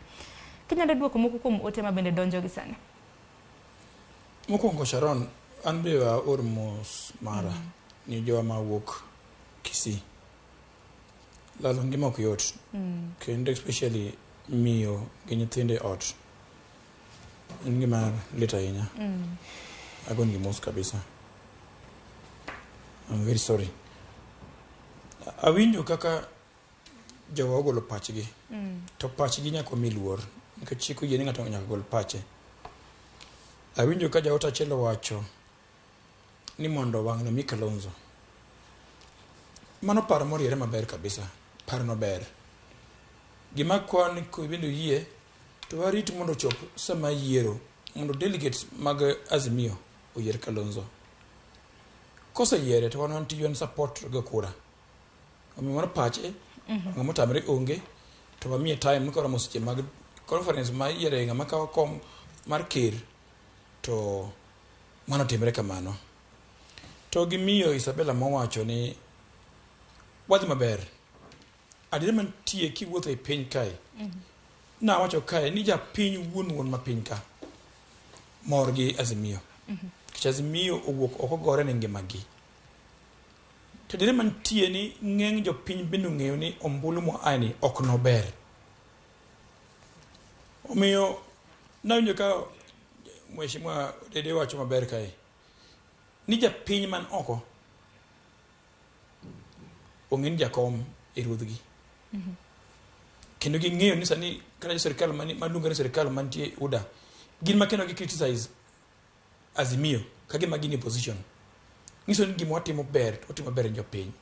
Kinyalo duoko moko kuom ote ma bende donjo gi sani. Mokwongo Sharon, an be Oromo mara ni jowa mawuok Kisii. Lalo ngima ok yot. Kendo especially miyo gi nyithinde ot. En gima lit ahinya. Agoni gi mos kabisa. I'm very sorry. Awinjo kaka jowa ogolo pachgi. To pachgi nyaka mi luor. Nikech chik oyie ni ng'ato nyaka gol pache. Awinjo ka jaot achiel owacho ni mondo wang'no mi Kalonzo. Mano paro moriere maber kabisa. Paro no ber. Gima kwan ko bende yie to warit mondo chop sama yiero mondo delegates mag Azimio oyier Kalonzo. Kose yiere to wan tiyo support go kura. Omi mano pache ng'ama tamre onge to wamiye time mkoro mosiche mag conference ma yiere ng'ama kawo kom mar ker to mano timre kamano. To gimiyo Isabella mowacho ni wadhi maber. Adire mantie kiwuotho e piny kae. Na wacho kae ni ja piny wuon ma piny ka. Mor gi Azimio. Kich Azimio owuok Opogore ne ngimagi. To dire mantie ni ng'eng jo piny bende ng'eyo ni ombulu mo ani ok nober. Omiyo nawinjo ka Mheshimiwa Dede wacho maber kae. Ni ja piny man oko ong'in jakom e ruodhgi. Kendo ging'eyo ni sani kata serikal maluongo ni serikal mantie UDA gin makendo gi criticize Azimio ka gima gin e position. Ngiso ni gima watimo ber, watimo ber jo piny.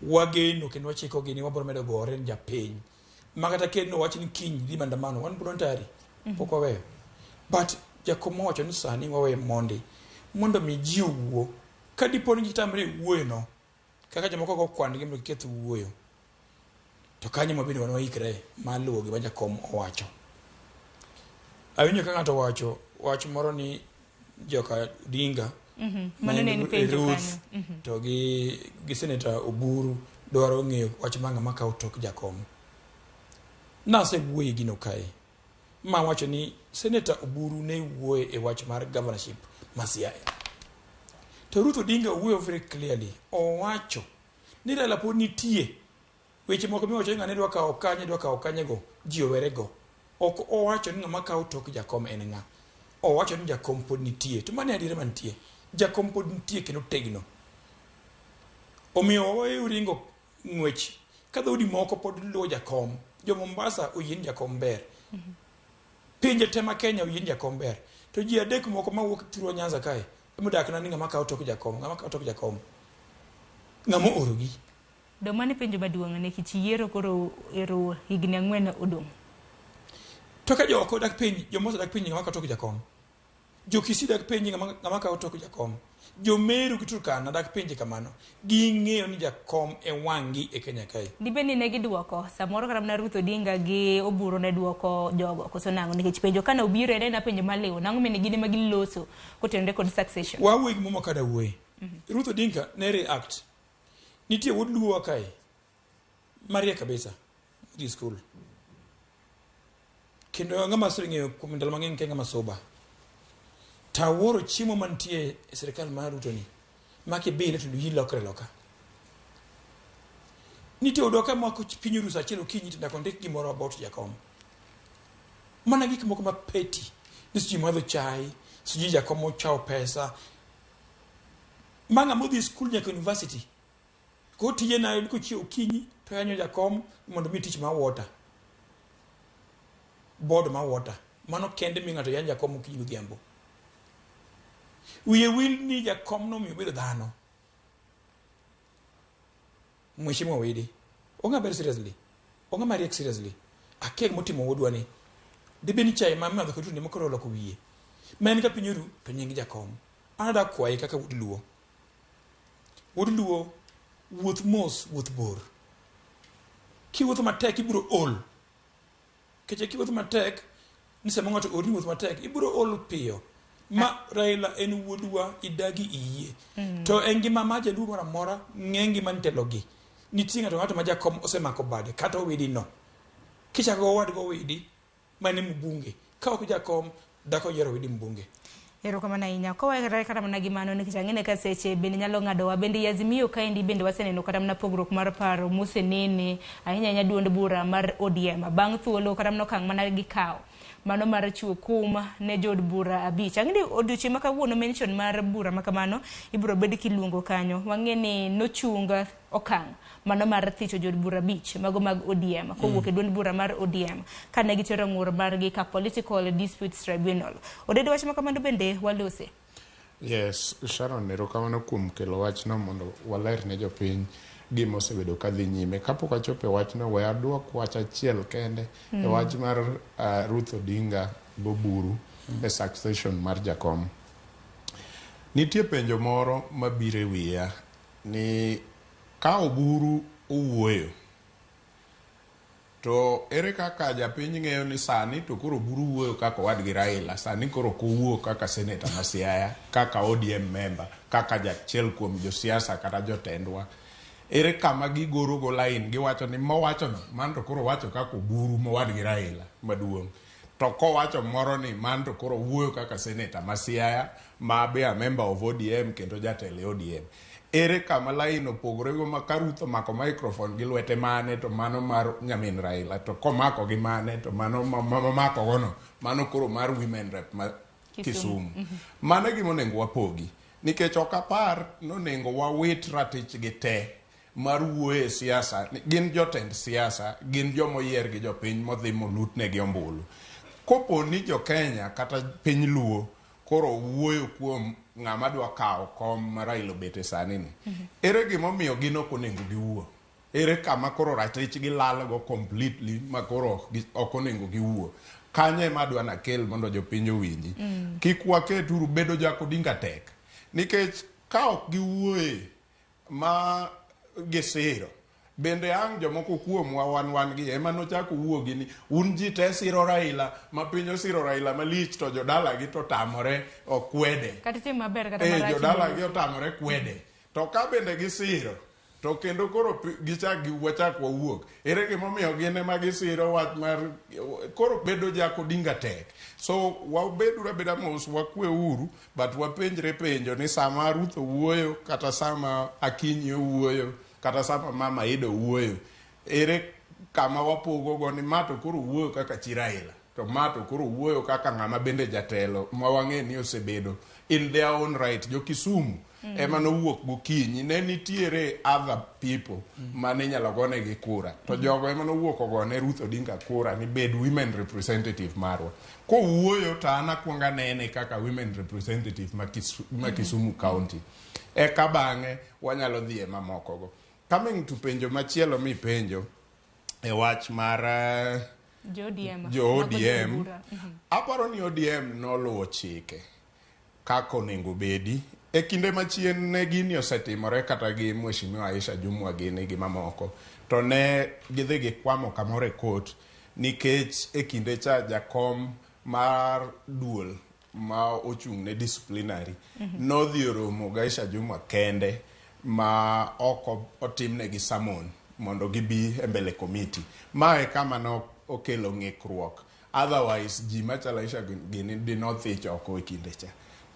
Wageno kendo wachiko gini wabro medo gore ja piny. Makata kendo wacho ni kiny di mandamano wan voluntary. Pok waweyo. But jakom wacho ni sani wawe mondo mi ji owuo. Ka dipo ni gitamre wuoyo no kaka jomoko go kwan gi mondo ketho wuoyo. To kanyo mabende wan waikre maluwo gi jakom owacho. Awinjo ka ng'ato wacho moro ni joka Odinga Manene Ruth to gi Senator Oburu dwaro ng'eyo wach manga maka utok jakom. Nase wuoyi gino kae. Ma wacho ni Senator Oburu ne wuoye e wach mar governorship Masiaya. To Ruth Odinga wuoyo very clearly. Owacho ni Raila pod nitie. Weche moko miwacho ng'ane dwa kawo kanye go ji owere go. Ok owacho ni ng'ama kawo tok jakom en ng'a. Owacho ni jakom pod nitie. To mane adiera mantie. Jakom pod nitie kendo tegno. Omiyo waweyo ringo ng'wech. Ka dhoudi moko pod luwo jakom. Jo Mombasa oyien jakom ber. Pinje tema Kenya oyien jakom ber. To ji adek moko mawuok thuro Nyanza kae. Modak na ni ng'ama kawo tok jakom. Ng'ama kawo tok jakom. Ng'ama orogi. Domani penjo maduong' ne kich yiero koro ero higni 4 odong'. To ka joko dak piny, jomosa dak piny ng'ama kawo tok jakom. Jo Kisii dak piny ng'ama kawo tok jakom. Jo Meru gi Turkana dak piny kamano. Ging'eyo ni jakom e wang'i e Kenya kae. Dibeni ne giduoko samoro kata na Ruth Odinga gi Oburu ne duoko jogo koso nango nikech penjo kana obiro ene na penjo maliw nango mene gine magiloso kotenore kod succession. Wawuoyi gimomo kada wuoyi. Ruth Odinga ne react. Nitie wuod luo kae. Maria kabisa. Di school. Kendo ng'ama seng'eyo kuom ndalo mang'eny ke ng'ama soba. Taworo chiemo mantie e serikal mar Ruto ni. Maki bile to yi lokre loka. Nitie odoka mako piny rusa achiel okinyi to ndako ndik gimoro about jakom. Mana gik moko mapeti. Nisi madho chai, siji jakom ochao pesa. Manga modhi school nyaka university. Ko tije na ko chi okinyi to yanyo jakom mondo mi tich ma water. Board ma water. Mano kende mi ng'ato yanyo jakom okinyi godhiambo. Wiye wil ni jakom no mi obedo dhano. Mheshimiwa Wede. Onga ber seriously. Onga mariek seriously. Akeg motimo wodwa ni. Dibeni chai ma madho kotu ni mokoro loko wiye. Men ka pinyoru to nying jakom. Anada kwaye kaka wud luo. Wud luo wuoth mos wuoth bor. Ki wuoth matek ibro ol. Keche ki wuoth matek ni sama ng'ato ori wuoth matek ibro ol piyo. Ma Raila en wuodwa idagi iye. To engima ma jaluo mora mora ng'engi mantelogi. Nitie ng'ato ma jakom osemako bade kata owedi no. Kichako wad go wedi mane mbunge ka ok jakom dako yiero widi mbunge. Erokamano ahinya. Kowere kata mana gimano nikech ang'ene ka seche bende nyalo ng'adowa. Bende Azimio kaendi bende waseneno kata mana pogruok mar paro mosenene ahinya ahinya duond bura mar ODM bang' thuolo kata mana okang' mana gikawo mano mar chiwo kum ne jood bura 5. Ang'eni odiochieng' ma kawuono mention mar bura ma kamano ibiro bed kiluongo kanyo. Wang'e ni nochunga okang' mano mar thicho jood bura 5 mago mag ODM kowuok e duond bura mar ODM kane gitero ng'ur margi ka Political Disputes Tribunal. Odedo wach ma kamano bende walose. Yes, Sharon, erokamano kuom kelo wachno mondo waler ne jopiny gima osebedo ka dhi nyime. Kapok wachopo e wachno, we adwok wach achiel kende e wach mar Ruth Odinga goburu e succession mar jakom. Nitie penjo moro mabiro e wiya ni ka oburu owuoyo to ere kaka japiny ng'eyo ni sani to koro oburu wuoyo kaka owadgi Raila, sani koro kowuok kaka seneta ma Siaya, kaka ODM member, kaka jachiel kuom josiasa kata jotendwa. Ere kama gigoro go line giwacho ni mowacho no man to koro wacho kaka oburu mowadgi Raila maduong'. To kowacho moro ni man to koro wuoyo kaka seneta ma Siaya ma be a member of ODM kendo jatelo ODM. Ere kama line opogore go ma ka Ruth omako microphone gi lwete mane to mano mar nyamin Raila, to komako gi mane to mano mamako gono mano koro mar women rep ma Kisumu. Mano gima onego wapogi nikech ok apar nonego wawit ratich gi te mar wuoyo e siasa. Gin jotend siasa, gin jomoyier gi jopiny modhi molutne gi ombulu. Kopo ni jo Kenya kata piny luo koro wuoyo kuom ng'ama dwa kawo kom ma Raila obete sani ni, ere gimomiyo gin ok onego giwuo? Ere kama koro ratich gi lal go completely ma koro ok onego giwuo? Kanye ma dwa na kel mondo jopiny owinji. Kik waketuru bedo jako dinga tek nikech ka ok giwuoye ma gisiro bende ang' jomoko kuomwa wan gi ema nochako wuogi ni un ji te siro Raila, ma piny osiro Raila malich to jodala gi to tamore okwede. Kata tim maber kata marach. Jodala gi otamore kwede. To ka bende gisiro to kendo koro gichak giwachak wawuok. Ere gimomiyo gin ema gisiro wach mar koro bedo jako dinga tek. So wabedu abeda mos wakwe uru but wapenjre penjo ni sama Ruth wuoyo kata sama Akinyi wuoyo kata sama Mama Ido wuoyo, ere kama wapogo go ni mato koro wuoyo kaka chi Raila, to mato koro wuoyo kaka ng'ama bende jatelo ma wang'e ni osebedo in their own right. Jo Kisumu ema nowuok gokinyi, ne nitiere other people mane nyalo gone gi kura, to jogo ema nowuok ogone Ruth Odinga kura ni bed women representative marwa. Ko wuoyo to an akwonga nene kaka women representative ma Kisumu County. Eka bang'e wanyalo dhi e mamoko go. Coming to penjo machielo mi penjo e wach mar jo ODM. Aparo ni ODM noluwo chike kako onego bedi. E kinde machien ne gini osetimore kata gi Mheshimiwa Aisha Jumwa gini gi mamoko. To ne gidhi gikwamo kamoro e court nikech e kinde cha jakom mar duol ma ochung' ne disciplinary nodhi oromo gi Aisha Jumwa kende ma oko otimne gi samon mondo gibi e mbele committee. Mae kama no okelo ng'ikruok. Otherwise ji machalo Aisha gini di nothich oko e kinde cha.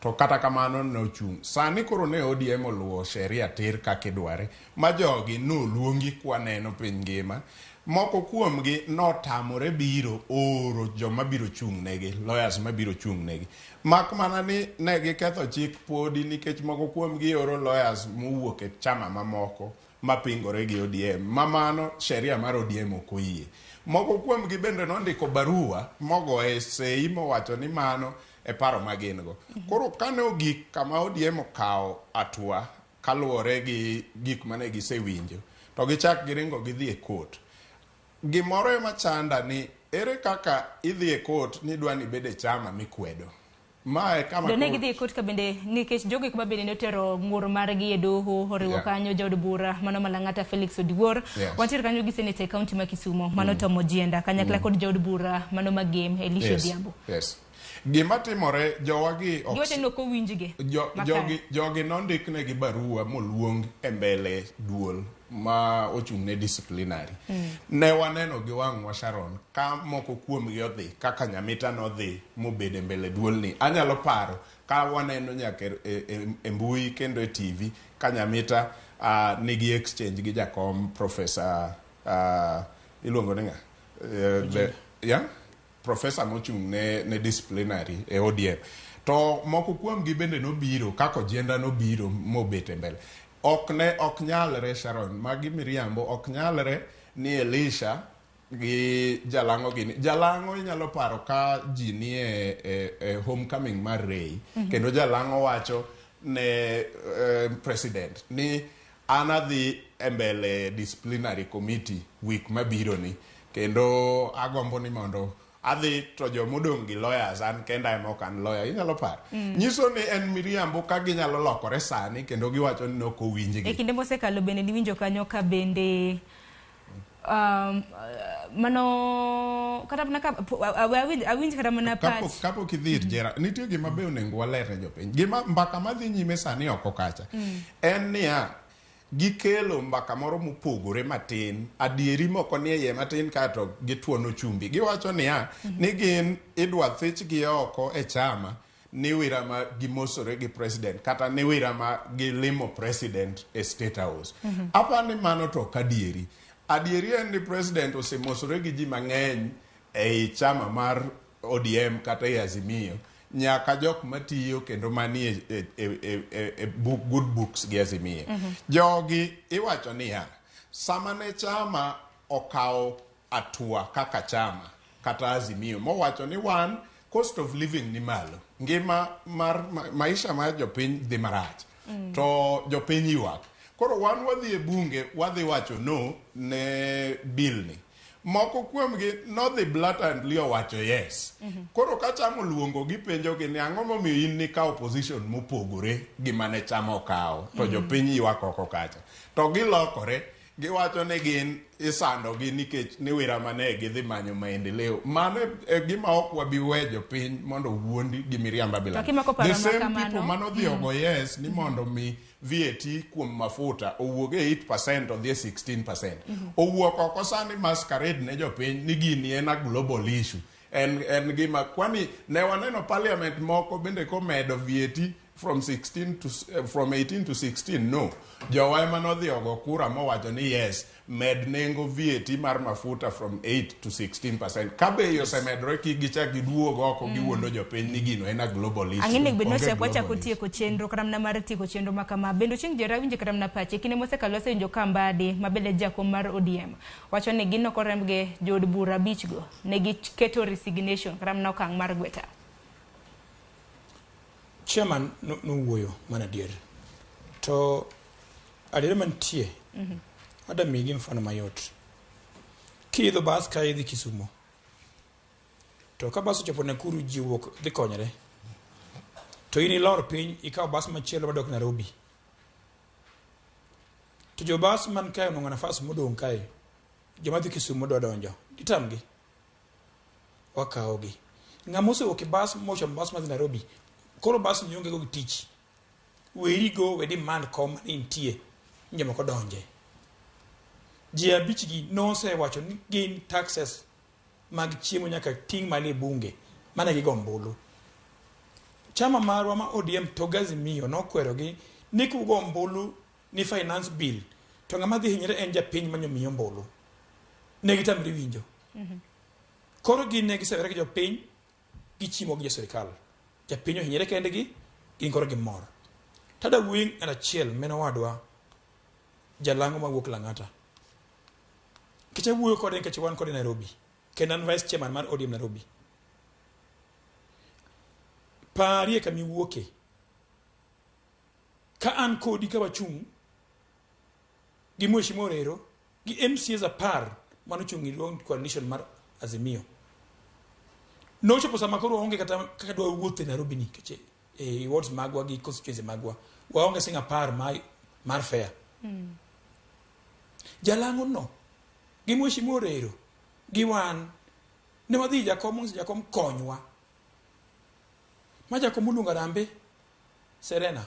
To kata kamano nochung'. Sani koro ne ODM oluwo sheria tir kakidware ma jogi noluongi kwaneno piny ngima. Moko kuomgi notamore biro oro joma biro chung' negi, lawyers ma biro chung' negi. Mak mana ni ne giketho chik podi nikech moko kuomgi oro lawyers mowuok e chama mamoko mapingore gi ODM. Mamano sheria mar ODM ok oyie. Moko kuomgi bende nondiko barua mogoe sei mowacho ni mano e paro magin go. Koro kane ogik kama ODM okawo atua kaluwore gi gik mane gisewinjo, to gichak giringo gidhi e court. Gimoro ema chanda ni ere kaka idhi e court ni dwani bede chama mikwedo. Mae kama ne gidhi e court ka bende nikech jogi kuma bende notero ng'ur margi e doho oriwo kanyo jaod bura mano malang'ata Felix Odiwuor. Wantiere kanyo gi seneta e kaunti ma Kisumo mano Tomo Jienda kanyakla kod jaod bura mano magem Elisha Odhiambo. Yes. Gima timore jowagi jogi nondikne gi barua moluong e mbele duol ma ochung'ne disciplinary. Ne waneno gi wang'wa Sharon ka moko kuomgi odhi kaka Nyamita nodhi mobede mbele duolni. Anyalo paro ka waneno nyaka e mbui kendo e TV ka Nyamita nigi exchange gi jakom Professor iluongo ni ng'a? Professor mochung' ne disciplinary e ODM. To moko kuomgi bende nobiro kako jenda nobiro mobete mbele. Ok nyalre Sharon, magi miriambo ok nyalre ni Elisha gi Jalango gini. Jalango inyalo paro ka ji ni e homecoming mar Ray. Kendo Jalango wacho ne president ni anadhi e mbele disciplinary committee week mabiro ni. Kendo agombo ni mondo adhi to jomodong' gi lawyers an kenda ema ok an lawyer. Inyalo paro. Nyiso ni en miriambo ka ginyalo lokore sani kendo giwacho ni ok owinjgi. E kinde mosekalo bende niwinjo kanyo ka bende mano kata awinj kata mana pach kapok idhi ir jera nitie gima be onego waler ne jopiny. Gima mbaka madhi nyime sani oko kacha en niya gikelo mbaka moro mopogore matin, adieri moko ni iye matin kato gituono chumbi. Giwacho niya ni gin idwa thichgi oko e chama ni wira ma gimosore gi president kata ni wira ma gilimo president e State House. Apa ni mano to kadieri. Adieri en ni president osemosore gi ji mang'eny e chama mar ODM kata e Azimio. Nyaka jok matiyo kendo manie good books gi Azimio. Jogi iwacho niya sama ne chama okawo atua kaka chama kata Azimio mowacho ni wan cost of living ni malo, ngima mar maisha mar jopiny dhi marach, to jopiny ywak. Koro wan wadhi e bunge wadhi wacho no ne bill ni. Moko kuomgi nodhi blatantly owacho yes. Koro ka chama luongo gipenjo gi ni ang'o momiyo in ni ka opposition mopogore gi mane chama okawo to jopiny ywak oko kacha. To gilokore giwacho ni gin isando gi nikech ni wira mane gidhi manyo maendeleo. Mano e gima ok wabi we jopiny mondo wuondi gi miriamba bila. The same people manodhi ogo yes ni mondo mi VAT kuom mafuta owuok e 8% odhi e 16%. Owuok oko sani masquerade ne jopiny ni gini en a global issue. En gima kwani ne waneno parliament moko bende komedo VAT from 18 to 16 no. Jowa ema nodhi ogo kura mowacho ni yes med nengo VAT mar mafuta from 8 to 16%. Kabe yo semedro ki gichak giduogo oko giwuondo jopiny ni gino en a global issue. Ang'ene bendo chakwacha kotieko chenro karamna mar tieko chenro makama bendo ching jera winje karamna pache kine mosekalo senjo kambadi mabele jakom mar ODM wacho ni gino koremge jod bura bichgo ne giketo resignation karamna okang' mar gweta. Chairman no wuoyo mana dier to adier mantie ada migi mfano mayot kiidho bas ka idhi Kisumo to ka bas ochopo Nakuru ji wuok dhi konyre to in ilor piny ikawo bas machielo madok Nairobi to jo bas man kae onong'o nafas modong' kae joma dhi Kisumo dwa donjo itamgi wakawogi ng'ama osewuok e bas mochomo bas madhi Nairobi koro bas nyonge go tich weri go we demand kom intie njemo ko donje ji abich gi nose wacho ni gin taxes mag chiemo nyaka ting mali bunge mana gi gombulu chama marwa ma ODM to Azimio nokwero gi ni ku gombulu ni finance bill to ng'ama dhi hinyre en japiny manyo miyo mbulu ne gitamri winjo koro gin ne gisewere gi jopiny gi chiemo gi sirikal japinyo hinyere kende gi ginkoro gi mor tada wing and achiel meno wadwa Jalango mawuok Lang'ata kicha wuoyo kode nikech wan kode Nairobi kenan vice chairman mar ODM Nairobi parie kami wuoke ka an kodi ka wachung gi mheshimiwa Rero gi MCAs apar manochung i coalition mar Azimio no chopo sama koro onge kata kaka dwa wuothe Nairobi ni keche e wards magwa gi constituency magwa waonge singa par mar fair Jalango no gi mheshimiwa Rero gi wan ne wadhi jakom konywa maja komulunga rambe Serena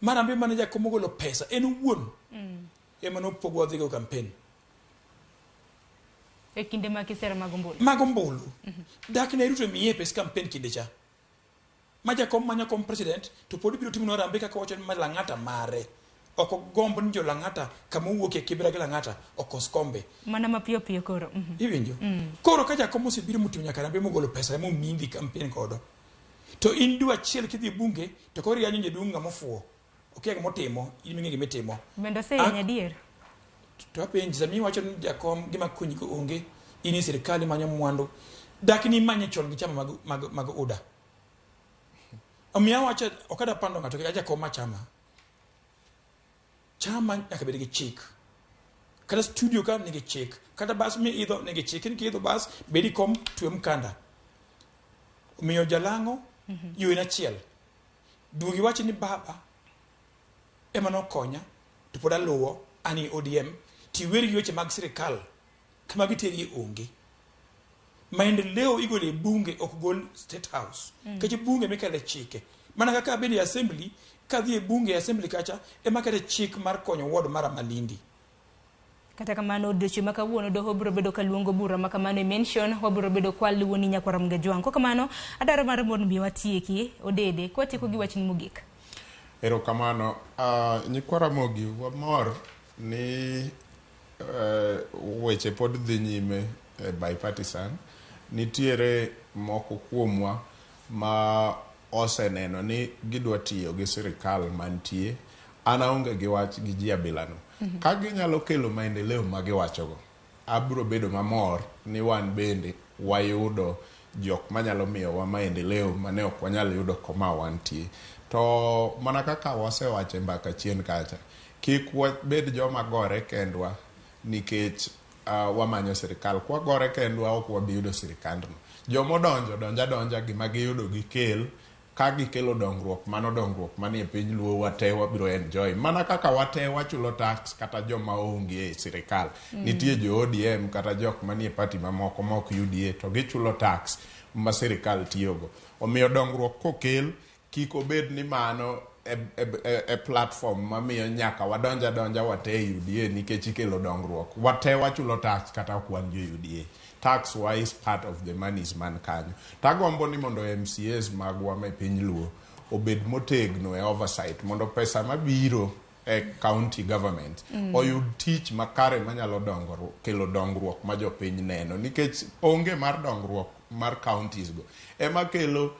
marambe manaja komogolo pesa en wuon ema no pogo dhigo campaign e kinde ma kisera magombulu dak ne ruto miye pes campaign kinde cha maja kom manya kom president to podi biro timo rambe kaka wacho ma langata mare oko gombo njo langata kama wuok e kibra gi langata oko skombe mana mapiyo piyo koro iwinjo koro kaja komo se biro mutimo nyaka rambe mogolo pesa mo mindi campaign kodo to indua chiel kidhi bunge to koro yanyo jedunga mofuo okega motimo iminge gimetimo bendo se yanya dier to apenji sami wacho ni jakom gima kunyi ko onge ini serikali manyo mwandu dakini manye chon gi chama mag uda amia wacho okada pando ngato aja koma chama yakabede gi chik kada studio ka nige chik kada bas mi idho nige chik ni idho bas bedi kom tuwe mkanda miyo jalango yue na chiel dugi wacho ni baba ema no konya to poda luwo ani ODM ti weri yoche mag sirikal kama giteri onge maendeleo igole bunge okgol state house kache bunge mekale chike mana kaka bedi assembly kadhi bunge assembly kacha ema kare chik mar konyo ward mara Malindi kata kamano odiochi maka wuono doho biro bedo kaluongo bura maka mano e mention wabiro bedo kwa luoni nyakwara mgajwang ko kamano adaro mar mon bi watieki odede ko tieko gi wachni mogik ero kamano nyikwara mogi wamor ni weche pod dhi nyime bipartisan nitiere moko kuomwa ma oseneno ni gidwa tiyo gi sirikal mantie ana onge gi wach gi ji abilano ka ginyalo kelo maendeleo ma giwachogo abiro bedo mamor ni wan bende wayudo jok manyalo miyowa maendeleo mane ok wanyal yudo koma wantie to mana kaka wasewache mbaka chien kacha kik wabed joma gore kendwa nikech wamanyo sirikal kwa gore kendwa ok wabiyudo sirikandno donja gima giyudo gikel ka gikelo dongruok manie piny luo wate wabiro enjoy mana kaka wate wachulo tax kata joma onge e sirikal nitie jo ODM kata jok manie party mamoko mok UDA to gichulo tax ma sirikal tiyogo omiyo dongruok kokel kik obed ni mano e platform mamiyo nyaka wadonja wate e UDA nikech ikelo dongruok wate wachulo tax kata kwan jo UDA tax wise part of the money is man kanyo tagombo ni mondo MCAs magwa me piny luo obed motegno e oversight mondo pesa mabiro e county government oyud tich makare manyalo kelo dongruok ma jopiny neno nikech onge mar dongruok mar counties go ema kelo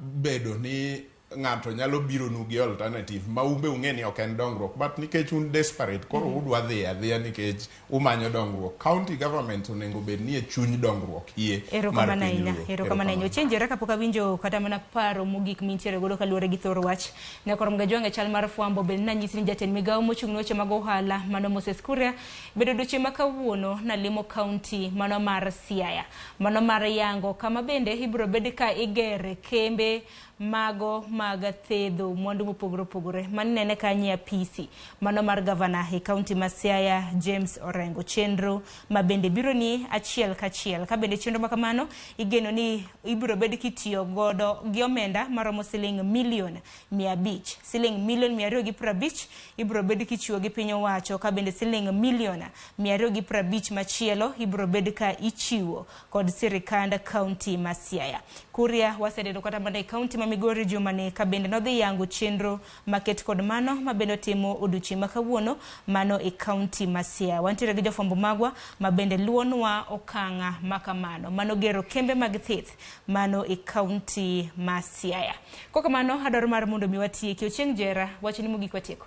bedo ni ng'ato nyalo biro nugi alternative ma umbe ung'eni ok en dongruok but nikech un desperate koro udwa adhiya nikech umanyo dongruok county government onego bed ni e chuny dongruok hie erokamano chenjera kapok awinjo kata mana paro mogik mintiere godo kaluwore gi thoro wach nyakoro mgajwang' e chal mar fwambo bed nanyisi ni jatend migawo mochung' weche mag ohala mano Moses Kuria bedo doche ma kawuono nalimo county mano mar Siaya mano mar Yango kama bende ibiro bed ka igere kembe mago maga thedho mwandu mopogore manene kanye apisi mano mar gavana e county ma Siaya James Orengo chenro mabende biro ni achiel kachiel ka bende chenro makamano igeno ni ibiro bed kitiyo godo gi omenda maromo siling milion 500 siling milion 250 ibiro bed kichiwo gi piny owacho ka bende siling milion 250 machielo ibiro bed ka ichiwo kod sirikand county ma Siaya Kuria wasededo kata mana e county ma Migori jumane ka bende nodhi yango chenro maket kod mano mabende timo oduchi makawuono mano e county ma Siaya wantiere gi jofwambo magwa mabende luonwa okanga makamano mano gero kembe mag thieth mano e county ma Siaya koka mano adoro mar mondo mi watie kiochieng' jera wachni mogik watieko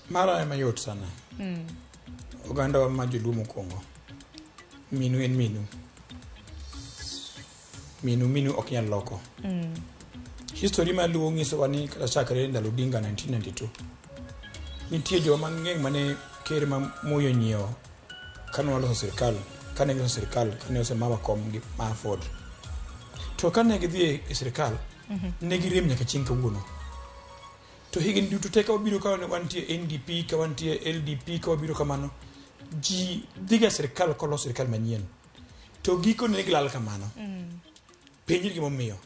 mara ema yot sana oganda wa majudumo kongo minu en minu ok nyal loko history ma luwo ngiso wani kata chakre ndalo Odinga 1992 nitie joma mang'eny mane ker ma moyo nyiewo kane waloso sirikal kane osemama kom gi ma Ford to kane gidhi e sirikal ne girem nyaka chieng' kawuono to higni duto te ka wabiro ka wantie NDP ka wantie LDP ka wabiro kamano ji dhiga sirikal koloso sirikal manyien to giko ne gilal kamano penj gi momiyo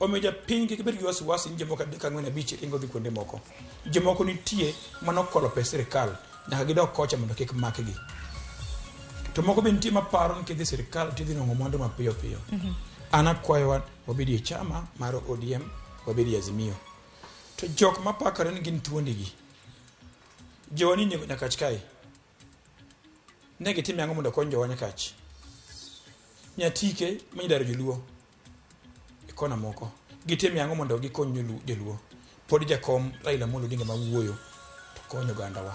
omiyo japiny kik bed gi wasiwasi ni jomoko adek ang'wen abich ringo dhi kuonde moko. Jomoko nitie manokolo pes sirikal nyaka gidok kocha mondo kik makgi. To moko be nitie maparo ni kidhi sirikal tidhi nong'o mwandu mapiyo piyo. An akwayowa wabedi e chama mar ODM, wabedi e Azimio. To jok mapakore ni gin thuondigi, jowani nyakach kae, ne gitim ang'o mondo kony jowa nyakach. Nyatike manyidaro joluo e kona moko, gitim ang'o mondo gikony joluo. Pod jakom Raila Amolo Odinga mawuoyo to konyo ogandawa.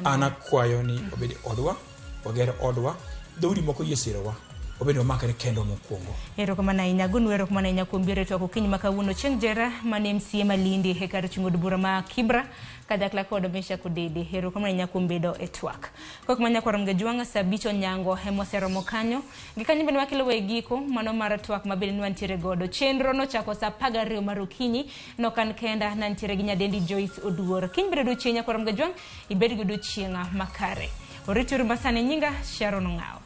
An akwayo ni wabedi odwa, wagero odwa, dhoudi moko yie sirowa. Obedo makare kendo mokwongo. Erokamano ahinya Gunwe, erokamano ahinya kuom biro to okinyi ma kawuono chieng' jera mane MCA Malindi e kar chungo od bura ma Kibra kanyakla kod Mesha Kudede. Erokamano ahinya kuom bedo e twak. Kok manya kwarom Gajuanga saa 5 onyango hemoseromo kanyo. Gikanyo bende wakelo we giko mano mar twak mabende nwantiere godo. Chenro no chako saa 12 mar okinyi no kan kenda nantiere gi nyadendi Joyce Oduor. Kiny biro do chienya kwarom Gajuang ibed gi do chienga makare. Orituru masane nyinga Sharon Ngao.